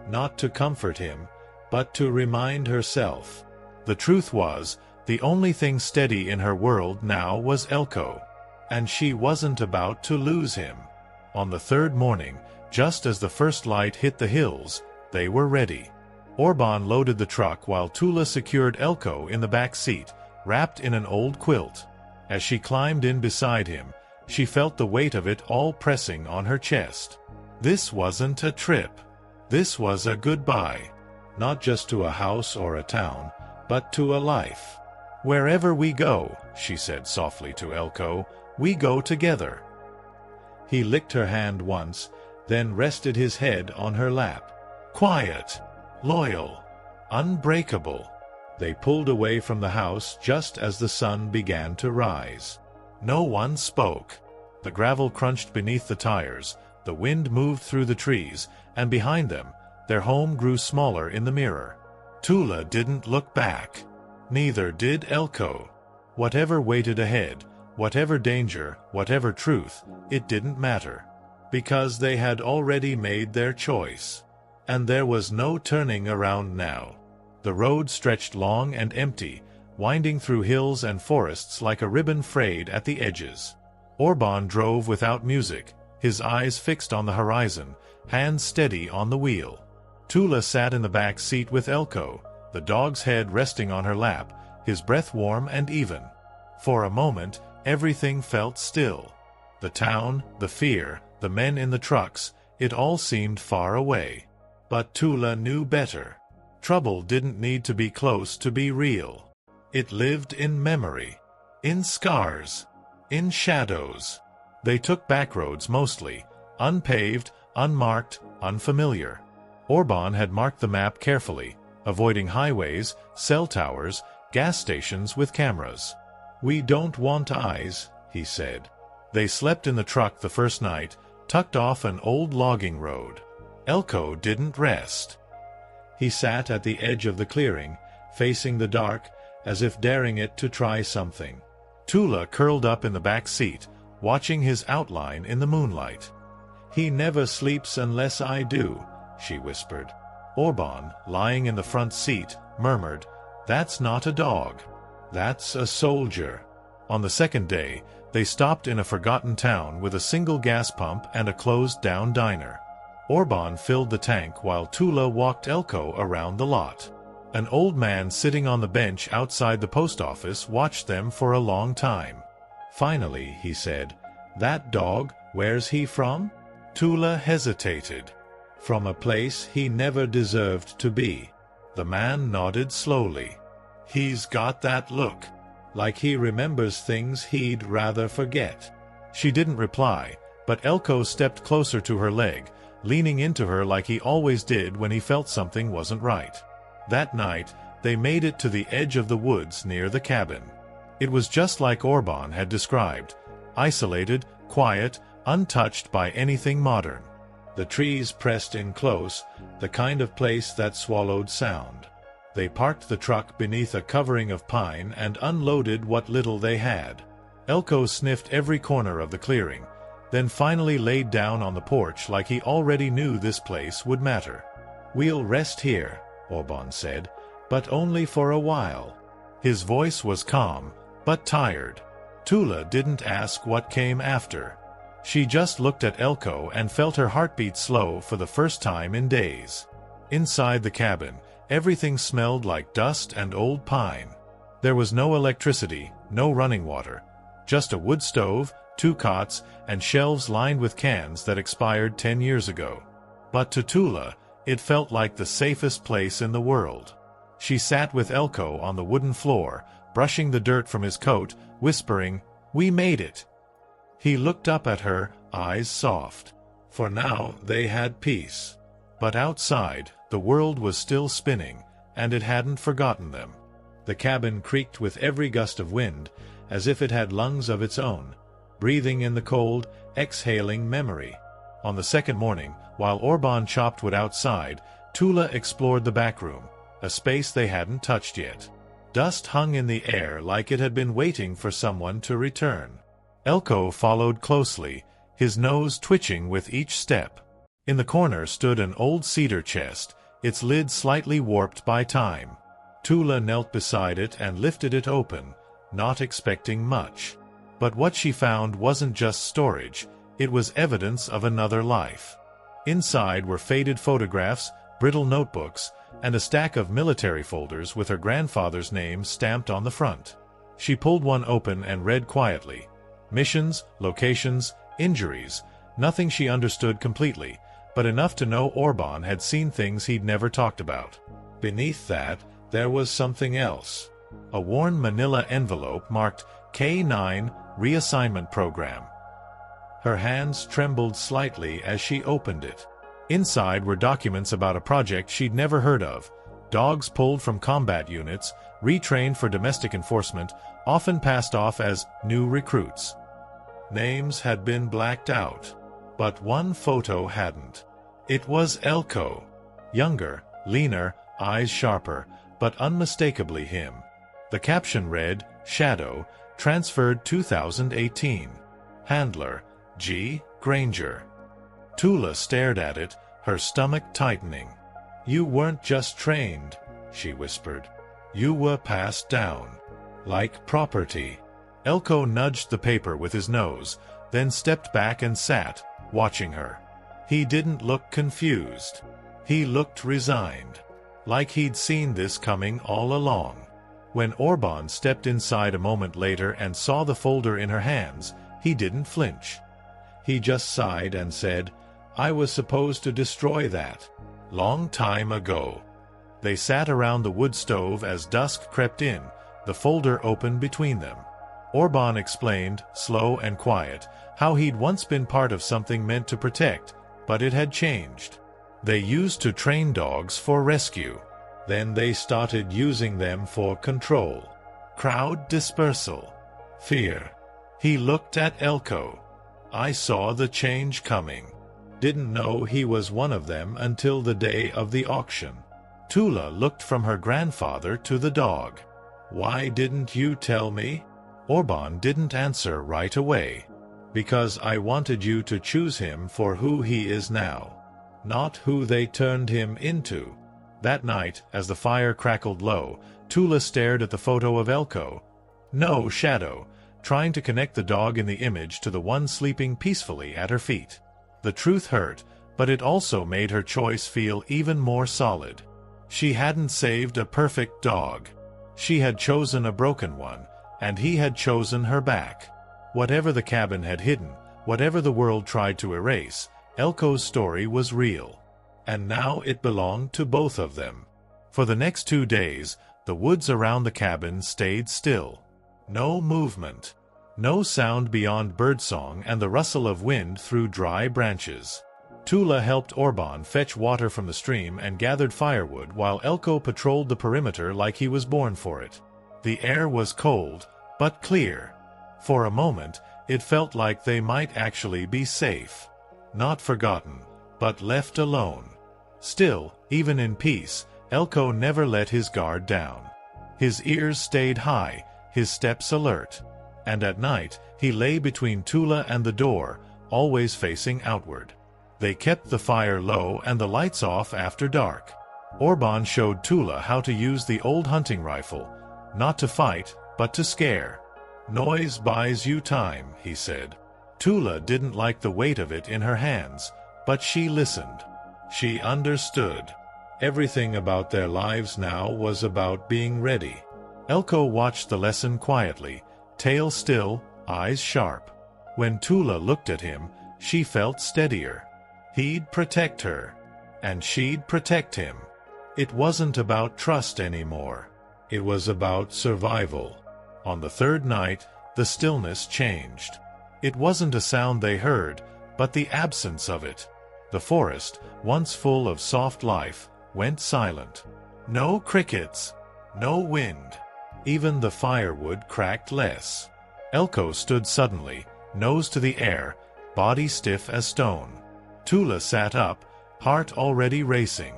Not to comfort him, but to remind herself. The truth was, the only thing steady in her world now was Elko. And she wasn't about to lose him. On the third morning, just as the first light hit the hills, they were ready. Orban loaded the truck while Tulla secured Elko in the back seat, wrapped in an old quilt. As she climbed in beside him, she felt the weight of it all pressing on her chest. This wasn't a trip. This was a goodbye. Not just to a house or a town, but to a life. "Wherever we go," she said softly to Elko, "we go together." He licked her hand once, then rested his head on her lap. "Quiet. Loyal. unbreakable. They pulled away from the house just as the sun began to rise. No one spoke. The gravel crunched beneath the tires, the wind moved through the trees, and behind them, their home grew smaller in the mirror. Tulla didn't look back. Neither did Elco. Whatever waited ahead, whatever danger, whatever truth, it didn't matter. Because they had already made their choice. And there was no turning around now. The road stretched long and empty, winding through hills and forests like a ribbon frayed at the edges. Orban drove without music, his eyes fixed on the horizon, hands steady on the wheel. Tulla sat in the back seat with Elco, the dog's head resting on her lap, his breath warm and even. For a moment, everything felt still. The town, the fear, the men in the trucks, it all seemed far away. But Tulla knew better. Trouble didn't need to be close to be real. It lived in memory, in scars, in shadows. They took back roads mostly, unpaved, unmarked, unfamiliar. Orban had marked the map carefully, avoiding highways, cell towers, gas stations with cameras. "We don't want eyes," he said. They slept in the truck the first night, tucked off an old logging road. Elco didn't rest. He sat at the edge of the clearing, facing the dark, as if daring it to try something. Tulla curled up in the back seat, watching his outline in the moonlight. "He never sleeps unless I do," she whispered. Orban, lying in the front seat, murmured, "That's not a dog. That's a soldier." On the second day, they stopped in a forgotten town with a single gas pump and a closed-down diner. Orban filled the tank while Tulla walked Elco around the lot. An old man sitting on the bench outside the post office watched them for a long time. Finally, he said, "That dog, where's he from?" Tulla hesitated. "From a place he never deserved to be." The man nodded slowly. "He's got that look, like he remembers things he'd rather forget." She didn't reply, but Elco stepped closer to her leg, leaning into her like he always did when he felt something wasn't right. That night, they made it to the edge of the woods near the cabin. It was just like Orban had described, isolated, quiet, untouched by anything modern. The trees pressed in close, the kind of place that swallowed sound. They parked the truck beneath a covering of pine and unloaded what little they had. Elco sniffed every corner of the clearing, then finally laid down on the porch like he already knew this place would matter. "We'll rest here," Orban said, "but only for a while." His voice was calm, but tired. Tulla didn't ask what came after. She just looked at Elco and felt her heartbeat slow for the first time in days. Inside the cabin, everything smelled like dust and old pine. There was no electricity, no running water, just a wood stove, 2 cots, and shelves lined with cans that expired 10 years ago. But to Tulla, it felt like the safest place in the world. She sat with Elco on the wooden floor, brushing the dirt from his coat, whispering, "We made it." He looked up at her, eyes soft. For now, they had peace. But outside, the world was still spinning, and it hadn't forgotten them. The cabin creaked with every gust of wind, as if it had lungs of its own, breathing in the cold, exhaling memory. On the second morning, while Orban chopped wood outside, Tulla explored the back room, a space they hadn't touched yet. Dust hung in the air like it had been waiting for someone to return. Elco followed closely, his nose twitching with each step. In the corner stood an old cedar chest, its lid slightly warped by time. Tulla knelt beside it and lifted it open, not expecting much. But what she found wasn't just storage, it was evidence of another life. Inside were faded photographs, brittle notebooks, and a stack of military folders with her grandfather's name stamped on the front. She pulled one open and read quietly. Missions, locations, injuries, nothing she understood completely, but enough to know Orban had seen things he'd never talked about. Beneath that, there was something else. A worn manila envelope marked K9 Reassignment Program. Her hands trembled slightly as she opened it. Inside were documents about a project she'd never heard of, Dogs pulled from combat units, retrained for domestic enforcement, often passed off as new recruits. Names had been blacked out, but one photo hadn't. It was Elco. Younger, leaner, eyes sharper, but unmistakably him. The caption read, "Shadow, transferred 2018. Handler, G. Granger." Tulla stared at it, her stomach tightening. "You weren't just trained," she whispered. "You were passed down. Like property." Elko nudged the paper with his nose, then stepped back and sat, watching her. He didn't look confused. He looked resigned. Like he'd seen this coming all along. When Orban stepped inside a moment later and saw the folder in her hands, he didn't flinch. He just sighed and said, "I was supposed to destroy that. Long time ago." They sat around the wood stove as dusk crept in, the folder open between them. Orban explained, slow and quiet, how he'd once been part of something meant to protect, but it had changed. They used to train dogs for rescue. Then they started using them for control. Crowd dispersal. Fear. He looked at Elko. "I saw the change coming. Didn't know he was one of them until the day of the auction." Tulla looked from her grandfather to the dog. "Why didn't you tell me?" Orban didn't answer right away. "Because I wanted you to choose him for who he is now, not who they turned him into." That night, as the fire crackled low, Tulla stared at the photo of Elko. No shadow, trying to connect the dog in the image to the one sleeping peacefully at her feet. The truth hurt, but it also made her choice feel even more solid. She hadn't saved a perfect dog. She had chosen a broken one, and he had chosen her back. Whatever the cabin had hidden, whatever the world tried to erase, Elko's story was real. And now it belonged to both of them. For the next 2 days, the woods around the cabin stayed still. No movement. No sound beyond birdsong and the rustle of wind through dry branches. Tulla helped Orban fetch water from the stream and gathered firewood while Elko patrolled the perimeter like he was born for it. The air was cold, but clear. For a moment, it felt like they might actually be safe. Not forgotten, but left alone. Still, even in peace, Elko never let his guard down. His ears stayed high, his steps alert. And at night, he lay between Tulla and the door, always facing outward. They kept the fire low and the lights off after dark. Orban showed Tulla how to use the old hunting rifle, not to fight, but to scare. "Noise buys you time," he said. Tulla didn't like the weight of it in her hands, but she listened. She understood. Everything about their lives now was about being ready. Elko watched the lesson quietly, tail still, eyes sharp. When Tulla looked at him, she felt steadier. He'd protect her, and she'd protect him. It wasn't about trust anymore. It was about survival. On the third night, the stillness changed. It wasn't a sound they heard, but the absence of it. The forest, once full of soft life, went silent. No crickets, no wind. Even the firewood cracked less. Elko stood suddenly, nose to the air, body stiff as stone. Tulla sat up, heart already racing.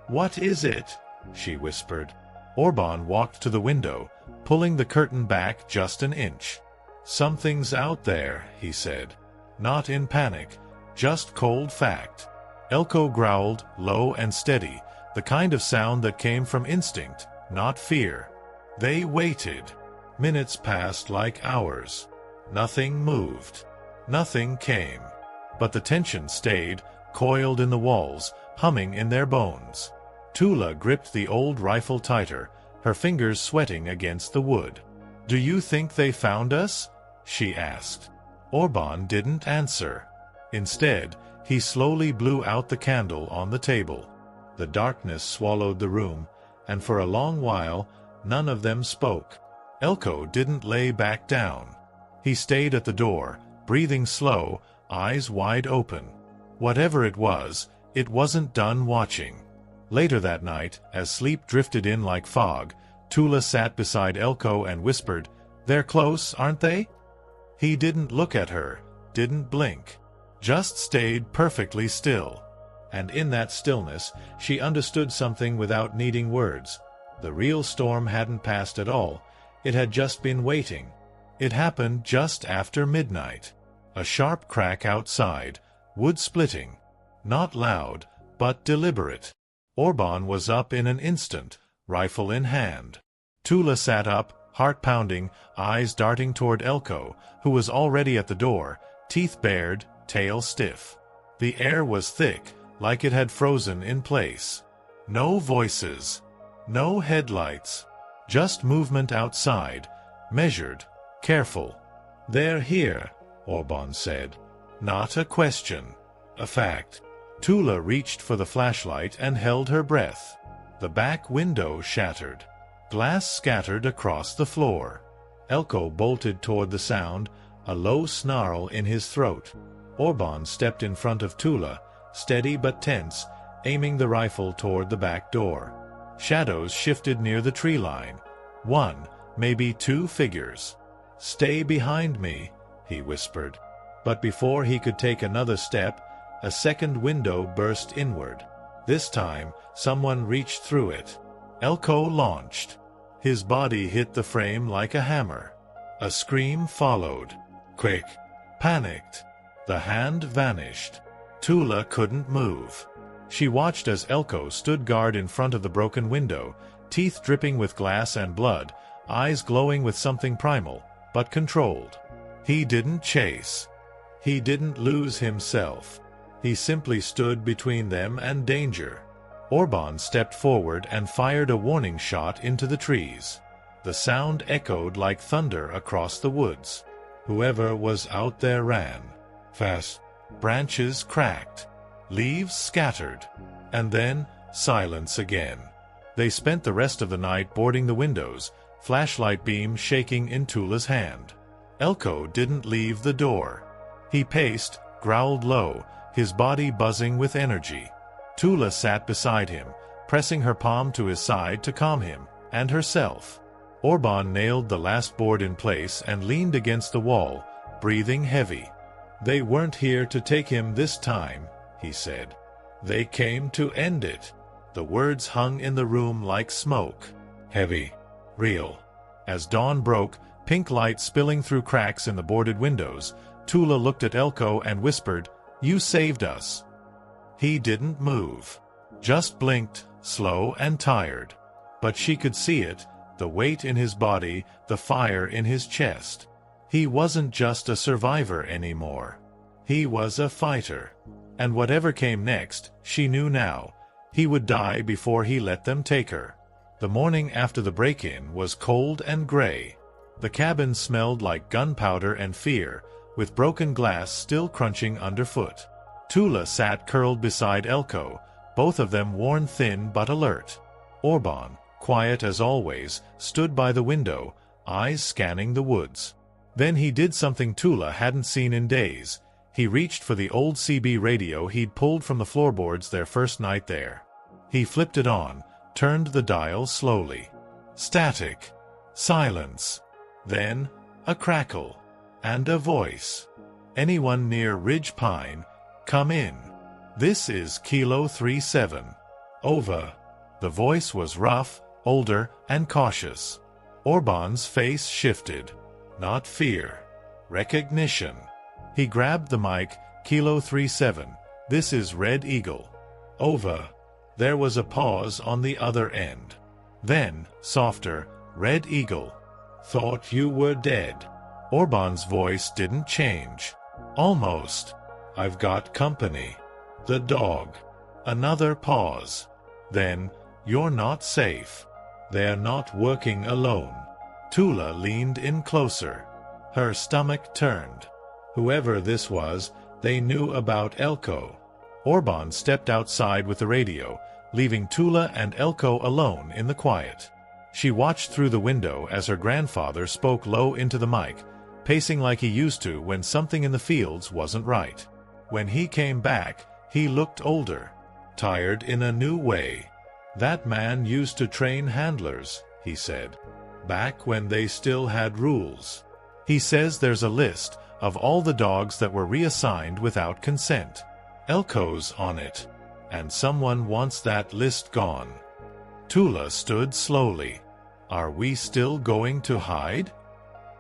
"What is it?" she whispered. Orban walked to the window, pulling the curtain back just an inch. "Something's out there," he said. Not in panic, just cold fact. Elko growled, low and steady, the kind of sound that came from instinct, not fear. They waited. Minutes passed like hours. Nothing moved. Nothing came. But the tension stayed, coiled in the walls, humming in their bones. Tulla gripped the old rifle tighter, her fingers sweating against the wood. "Do you think they found us?" she asked. Orban didn't answer. Instead, he slowly blew out the candle on the table. The darkness swallowed the room, and for a long while, none of them spoke. Elko didn't lay back down. He stayed at the door, breathing slow, eyes wide open. Whatever it was, it wasn't done watching. Later that night, as sleep drifted in like fog, Tulla sat beside Elco and whispered, "They're close, aren't they?" He didn't look at her, didn't blink, just stayed perfectly still. And in that stillness, she understood something without needing words. The real storm hadn't passed at all, it had just been waiting. It happened just after midnight. A sharp crack outside, wood splitting. Not loud, but deliberate. Orban was up in an instant, rifle in hand. Tulla sat up, heart pounding, eyes darting toward Elco, who was already at the door, teeth bared, tail stiff. The air was thick, like it had frozen in place. No voices. No headlights. Just movement outside, measured, careful. "They're here," Orban said. Not a question. A fact. Tulla reached for the flashlight and held her breath. The back window shattered. Glass scattered across the floor. Elco bolted toward the sound, a low snarl in his throat. Orban stepped in front of Tulla, steady but tense, aiming the rifle toward the back door. Shadows shifted near the tree line. One, maybe two figures. "Stay behind me," he whispered. But before he could take another step, a second window burst inward. This time, someone reached through it. Elco launched. His body hit the frame like a hammer. A scream followed. Quick. Panicked. The hand vanished. Tulla couldn't move. She watched as Elco stood guard in front of the broken window, teeth dripping with glass and blood, eyes glowing with something primal, but controlled. He didn't chase. He didn't lose himself. He simply stood between them and danger. Orban stepped forward and fired a warning shot into the trees. The sound echoed like thunder across the woods. Whoever was out there ran. Fast. Branches cracked. Leaves scattered. And then, silence again. They spent the rest of the night boarding the windows, flashlight beam shaking in Tulla's hand. Elco didn't leave the door. He paced, growled low, his body buzzing with energy. Tulla sat beside him, pressing her palm to his side to calm him, and herself. Orban nailed the last board in place and leaned against the wall, breathing heavy. "They weren't here to take him this time," he said. "They came to end it." The words hung in the room like smoke. Heavy. Real. As dawn broke, pink light spilling through cracks in the boarded windows, Tulla looked at Elco and whispered, "You saved us." He didn't move. Just blinked, slow and tired. But she could see it, the weight in his body, the fire in his chest. He wasn't just a survivor anymore. He was a fighter. And whatever came next, she knew now. He would die before he let them take her. The morning after the break-in was cold and gray. The cabin smelled like gunpowder and fear, with broken glass still crunching underfoot. Tulla sat curled beside Elco, both of them worn thin but alert. Orban, quiet as always, stood by the window, eyes scanning the woods. Then he did something Tulla hadn't seen in days. He reached for the old CB radio he'd pulled from the floorboards their first night there. He flipped it on, turned the dial slowly. Static. Silence. Then, a crackle. And a voice. "Anyone near Ridge Pine, come in. This is Kilo 37. Over." The voice was rough, older, and cautious. Orban's face shifted. Not fear. Recognition. He grabbed the mic. "Kilo 37, this is Red Eagle. Over." There was a pause on the other end. Then, softer, "Red Eagle. Thought you were dead." Orban's voice didn't change. "Almost. I've got company. The dog." Another pause. Then, "You're not safe. They're not working alone." Tulla leaned in closer. Her stomach turned. Whoever this was, they knew about Elco. Orban stepped outside with the radio, leaving Tulla and Elco alone in the quiet. She watched through the window as her grandfather spoke low into the mic, pacing like he used to when something in the fields wasn't right. When he came back, he looked older, tired in a new way. That man used to train handlers, he said, back when they still had rules. He says there's a list of all the dogs that were reassigned without consent. Elco's on it, and someone wants that list gone. Tulla stood slowly. Are we still going to hide?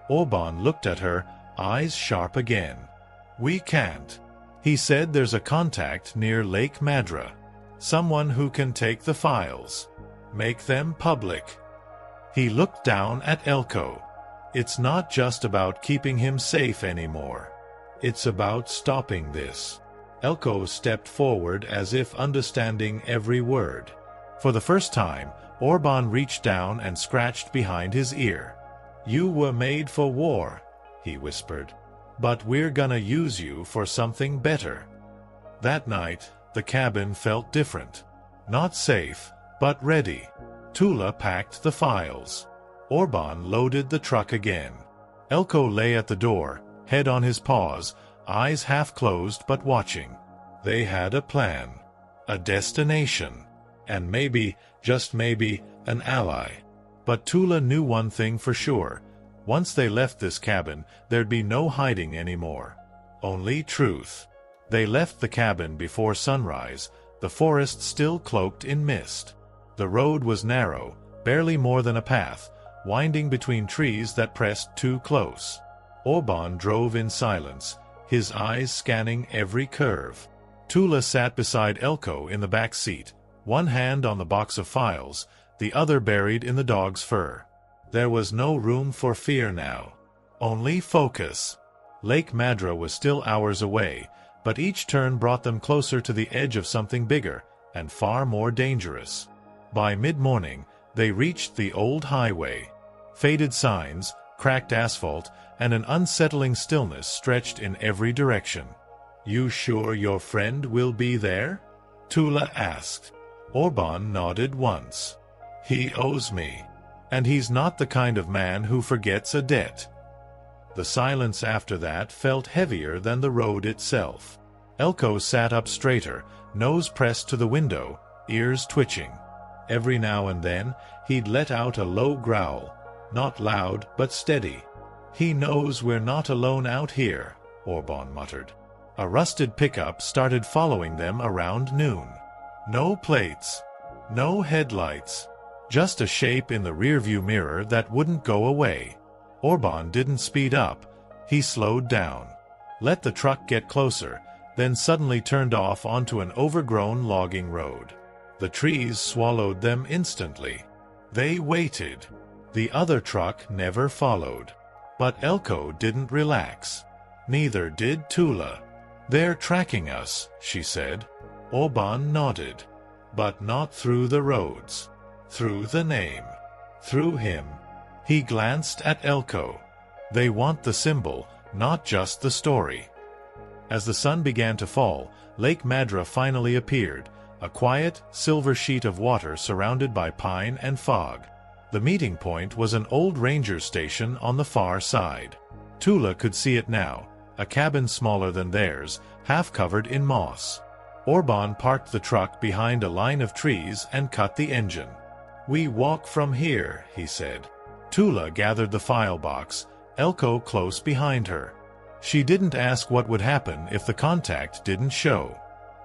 Orban looked at her, eyes sharp again. We can't. He said there's a contact near Lake Madra. Someone who can take the files. Make them public. He looked down at Elco. It's not just about keeping him safe anymore. It's about stopping this. Elco stepped forward as if understanding every word. For the first time, Orban reached down and scratched behind his ear. You were made for war, he whispered. But we're gonna use you for something better. That night, the cabin felt different. Not safe, but ready. Tulla packed the files. Orban loaded the truck again. Elco lay at the door, head on his paws, eyes half closed but watching. They had a plan, a destination, and maybe, just maybe, an ally. But Tulla knew one thing for sure. Once they left this cabin, there'd be no hiding anymore. Only truth. They left the cabin before sunrise, the forest still cloaked in mist. The road was narrow, barely more than a path, winding between trees that pressed too close. Orban drove in silence, his eyes scanning every curve. Tulla sat beside Elco in the back seat, one hand on the box of files, the other buried in the dog's fur. There was no room for fear now. Only focus. Lake Madra was still hours away, but each turn brought them closer to the edge of something bigger and far more dangerous. By mid-morning, they reached the old highway. Faded signs, cracked asphalt, and an unsettling stillness stretched in every direction. You sure your friend will be there? Tulla asked. Orban nodded once. He owes me. And he's not the kind of man who forgets a debt. The silence after that felt heavier than the road itself. Elco sat up straighter, nose pressed to the window, ears twitching. Every now and then, he'd let out a low growl, not loud but steady. He knows we're not alone out here, Orban muttered. A rusted pickup started following them around noon. No plates, no headlights, just a shape in the rearview mirror that wouldn't go away. Orban didn't speed up, he slowed down. Let the truck get closer, then suddenly turned off onto an overgrown logging road. The trees swallowed them instantly. They waited. The other truck never followed. But Elco didn't relax. Neither did Tulla. They're tracking us, she said. Orban nodded. But not through the roads. Through the name. Through him. He glanced at Elco. They want the symbol, not just the story. As the sun began to fall, Lake Madra finally appeared, a quiet, silver sheet of water surrounded by pine and fog. The meeting point was an old ranger station on the far side. Tulla could see it now, a cabin smaller than theirs, half covered in moss. Orban parked the truck behind a line of trees and cut the engine. We walk from here, he said. Tulla gathered the file box, Elco close behind her. She didn't ask what would happen if the contact didn't show.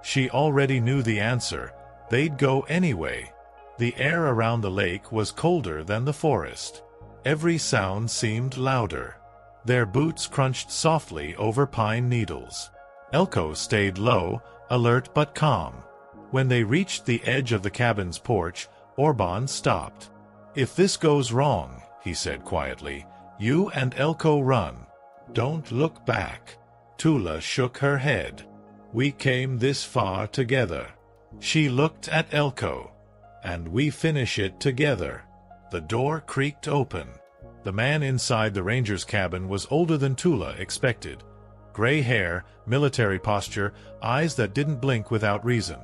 She already knew the answer. They'd go anyway. The air around the lake was colder than the forest. Every sound seemed louder. Their boots crunched softly over pine needles. Elco stayed low, alert but calm. When they reached the edge of the cabin's porch, Orban stopped. If this goes wrong, he said quietly, you and Elco run. Don't look back. Tulla shook her head. We came this far together. She looked at Elco. And we finish it together. The door creaked open. The man inside the ranger's cabin was older than Tulla expected. Gray hair, military posture, eyes that didn't blink without reason.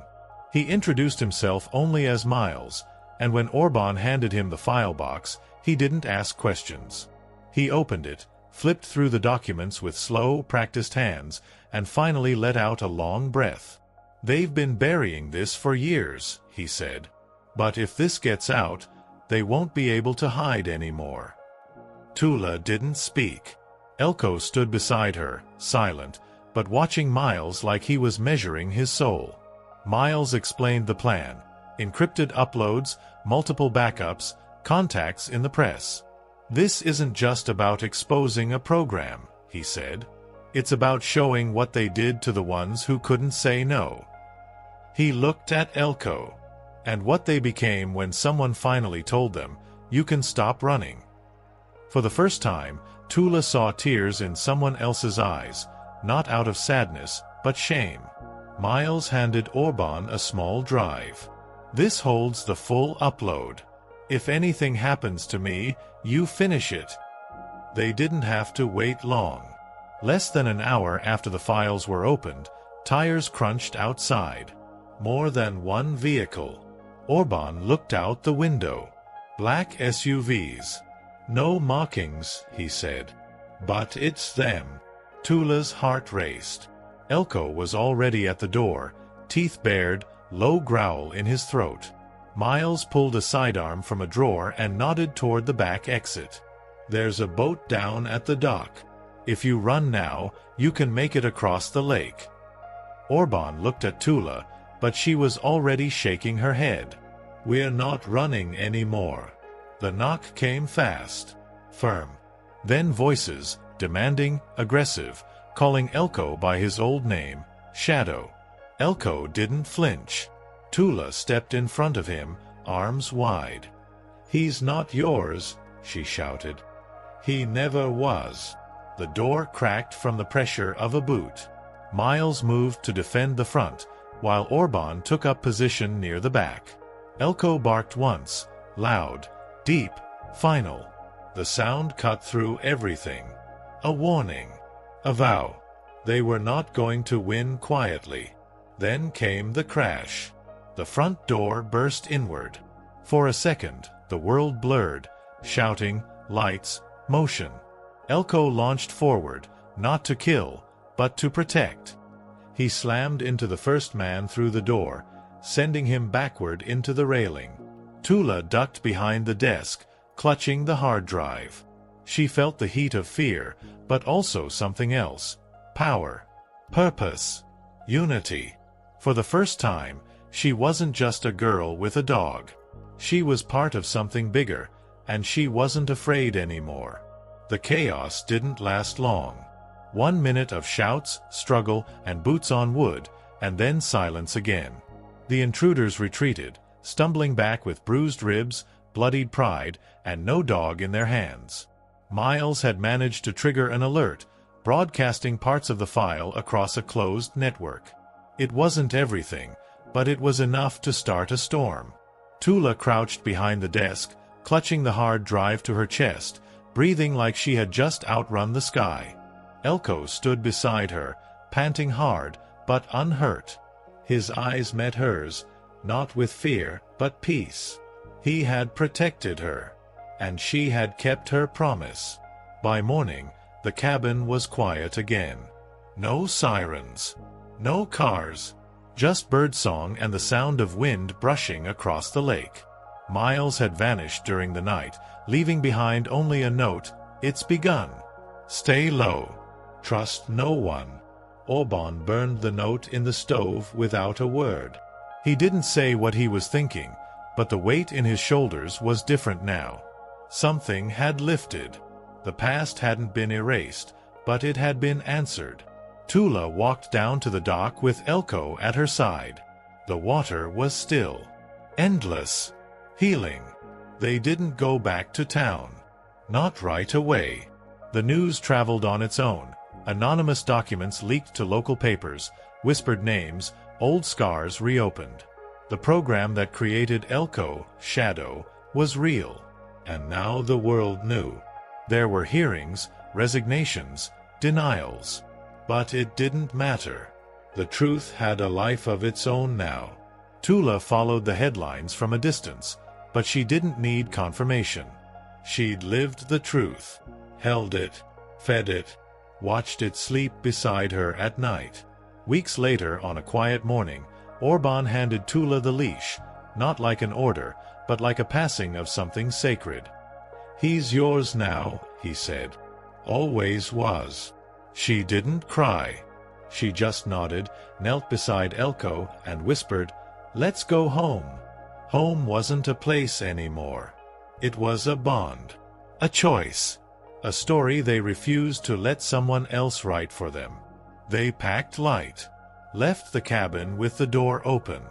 He introduced himself only as Miles, and when Orban handed him the file box, he didn't ask questions. He opened it, flipped through the documents with slow, practiced hands, and finally let out a long breath. They've been burying this for years, he said. But if this gets out, they won't be able to hide anymore. Tulla didn't speak. Elko stood beside her, silent, but watching Miles like he was measuring his soul. Miles explained the plan. Encrypted uploads, multiple backups, contacts in the press. This isn't just about exposing a program, he said. It's about showing what they did to the ones who couldn't say no. He looked at Elko. And what they became when someone finally told them, you can stop running. For the first time, Tulla saw tears in someone else's eyes, not out of sadness, but shame. Miles handed Orban a small drive. This holds the full upload. If anything happens to me, you finish it. They didn't have to wait long. Less than an hour after the files were opened, tires crunched outside. More than one vehicle. Orban looked out the window. Black SUVs. No markings, he said. But it's them. Tulla's heart raced. Elko was already at the door, teeth bared, low growl in his throat. Miles pulled a sidearm from a drawer and nodded toward the back exit. There's a boat down at the dock. If you run now, you can make it across the lake. Orban looked at Tulla, but she was already shaking her head. We're not running anymore. The knock came fast, firm. Then voices, demanding, aggressive, calling Elko by his old name, Shadow. Elko didn't flinch. Tulla stepped in front of him, arms wide. He's not yours, she shouted. He never was. The door cracked from the pressure of a boot. Miles moved to defend the front, while Orban took up position near the back. Elko barked once, loud, deep, final. The sound cut through everything. A warning. A vow. They were not going to win quietly. Then came the crash. The front door burst inward. For a second, the world blurred, shouting, lights, motion. Elko launched forward, not to kill, but to protect. He slammed into the first man through the door, sending him backward into the railing. Tulla ducked behind the desk, clutching the hard drive. She felt the heat of fear, but also something else. Power. Purpose. Unity. For the first time, she wasn't just a girl with a dog. She was part of something bigger, and she wasn't afraid anymore. The chaos didn't last long. 1 minute of shouts, struggle, and boots on wood, and then silence again. The intruders retreated, stumbling back with bruised ribs, bloodied pride, and no dog in their hands. Miles had managed to trigger an alert, broadcasting parts of the file across a closed network. It wasn't everything, but it was enough to start a storm. Tulla crouched behind the desk, clutching the hard drive to her chest, breathing like she had just outrun the sky. Elko stood beside her, panting hard, but unhurt. His eyes met hers, not with fear, but peace. He had protected her, and she had kept her promise. By morning, the cabin was quiet again. No sirens. No cars. Just birdsong and the sound of wind brushing across the lake. Miles had vanished during the night, leaving behind only a note, "It's begun. Stay low. Trust no one." Orban burned the note in the stove without a word. He didn't say what he was thinking, but the weight in his shoulders was different now. Something had lifted. The past hadn't been erased, but it had been answered. Tulla walked down to the dock with Elko at her side. The water was still. Endless. Healing. They didn't go back to town. Not right away. The news traveled on its own. Anonymous documents leaked to local papers, whispered names, old scars reopened. The program that created Elco, Shadow, was real. And now the world knew. There were hearings, resignations, denials. But it didn't matter. The truth had a life of its own now. Tulla followed the headlines from a distance, but she didn't need confirmation. She'd lived the truth, held it, fed it, watched it sleep beside her at night. Weeks later, on a quiet morning, Orban handed Tulla the leash, not like an order, but like a passing of something sacred. "He's yours now," he said. "Always was." She didn't cry. She just nodded, knelt beside Elko, and whispered, "Let's go home." Home wasn't a place anymore. It was a bond. A choice. A story they refused to let someone else write for them. They packed light. Left the cabin with the door open.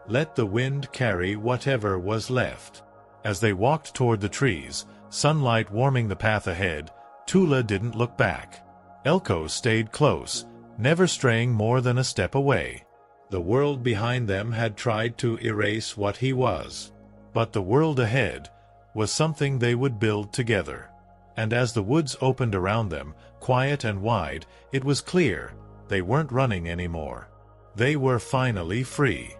Let the wind carry whatever was left. As they walked toward the trees, sunlight warming the path ahead, Tulla didn't look back. Elko stayed close, never straying more than a step away. The world behind them had tried to erase what he was. But the world ahead was something they would build together. And as the woods opened around them, quiet and wide, it was clear they weren't running anymore. They were finally free.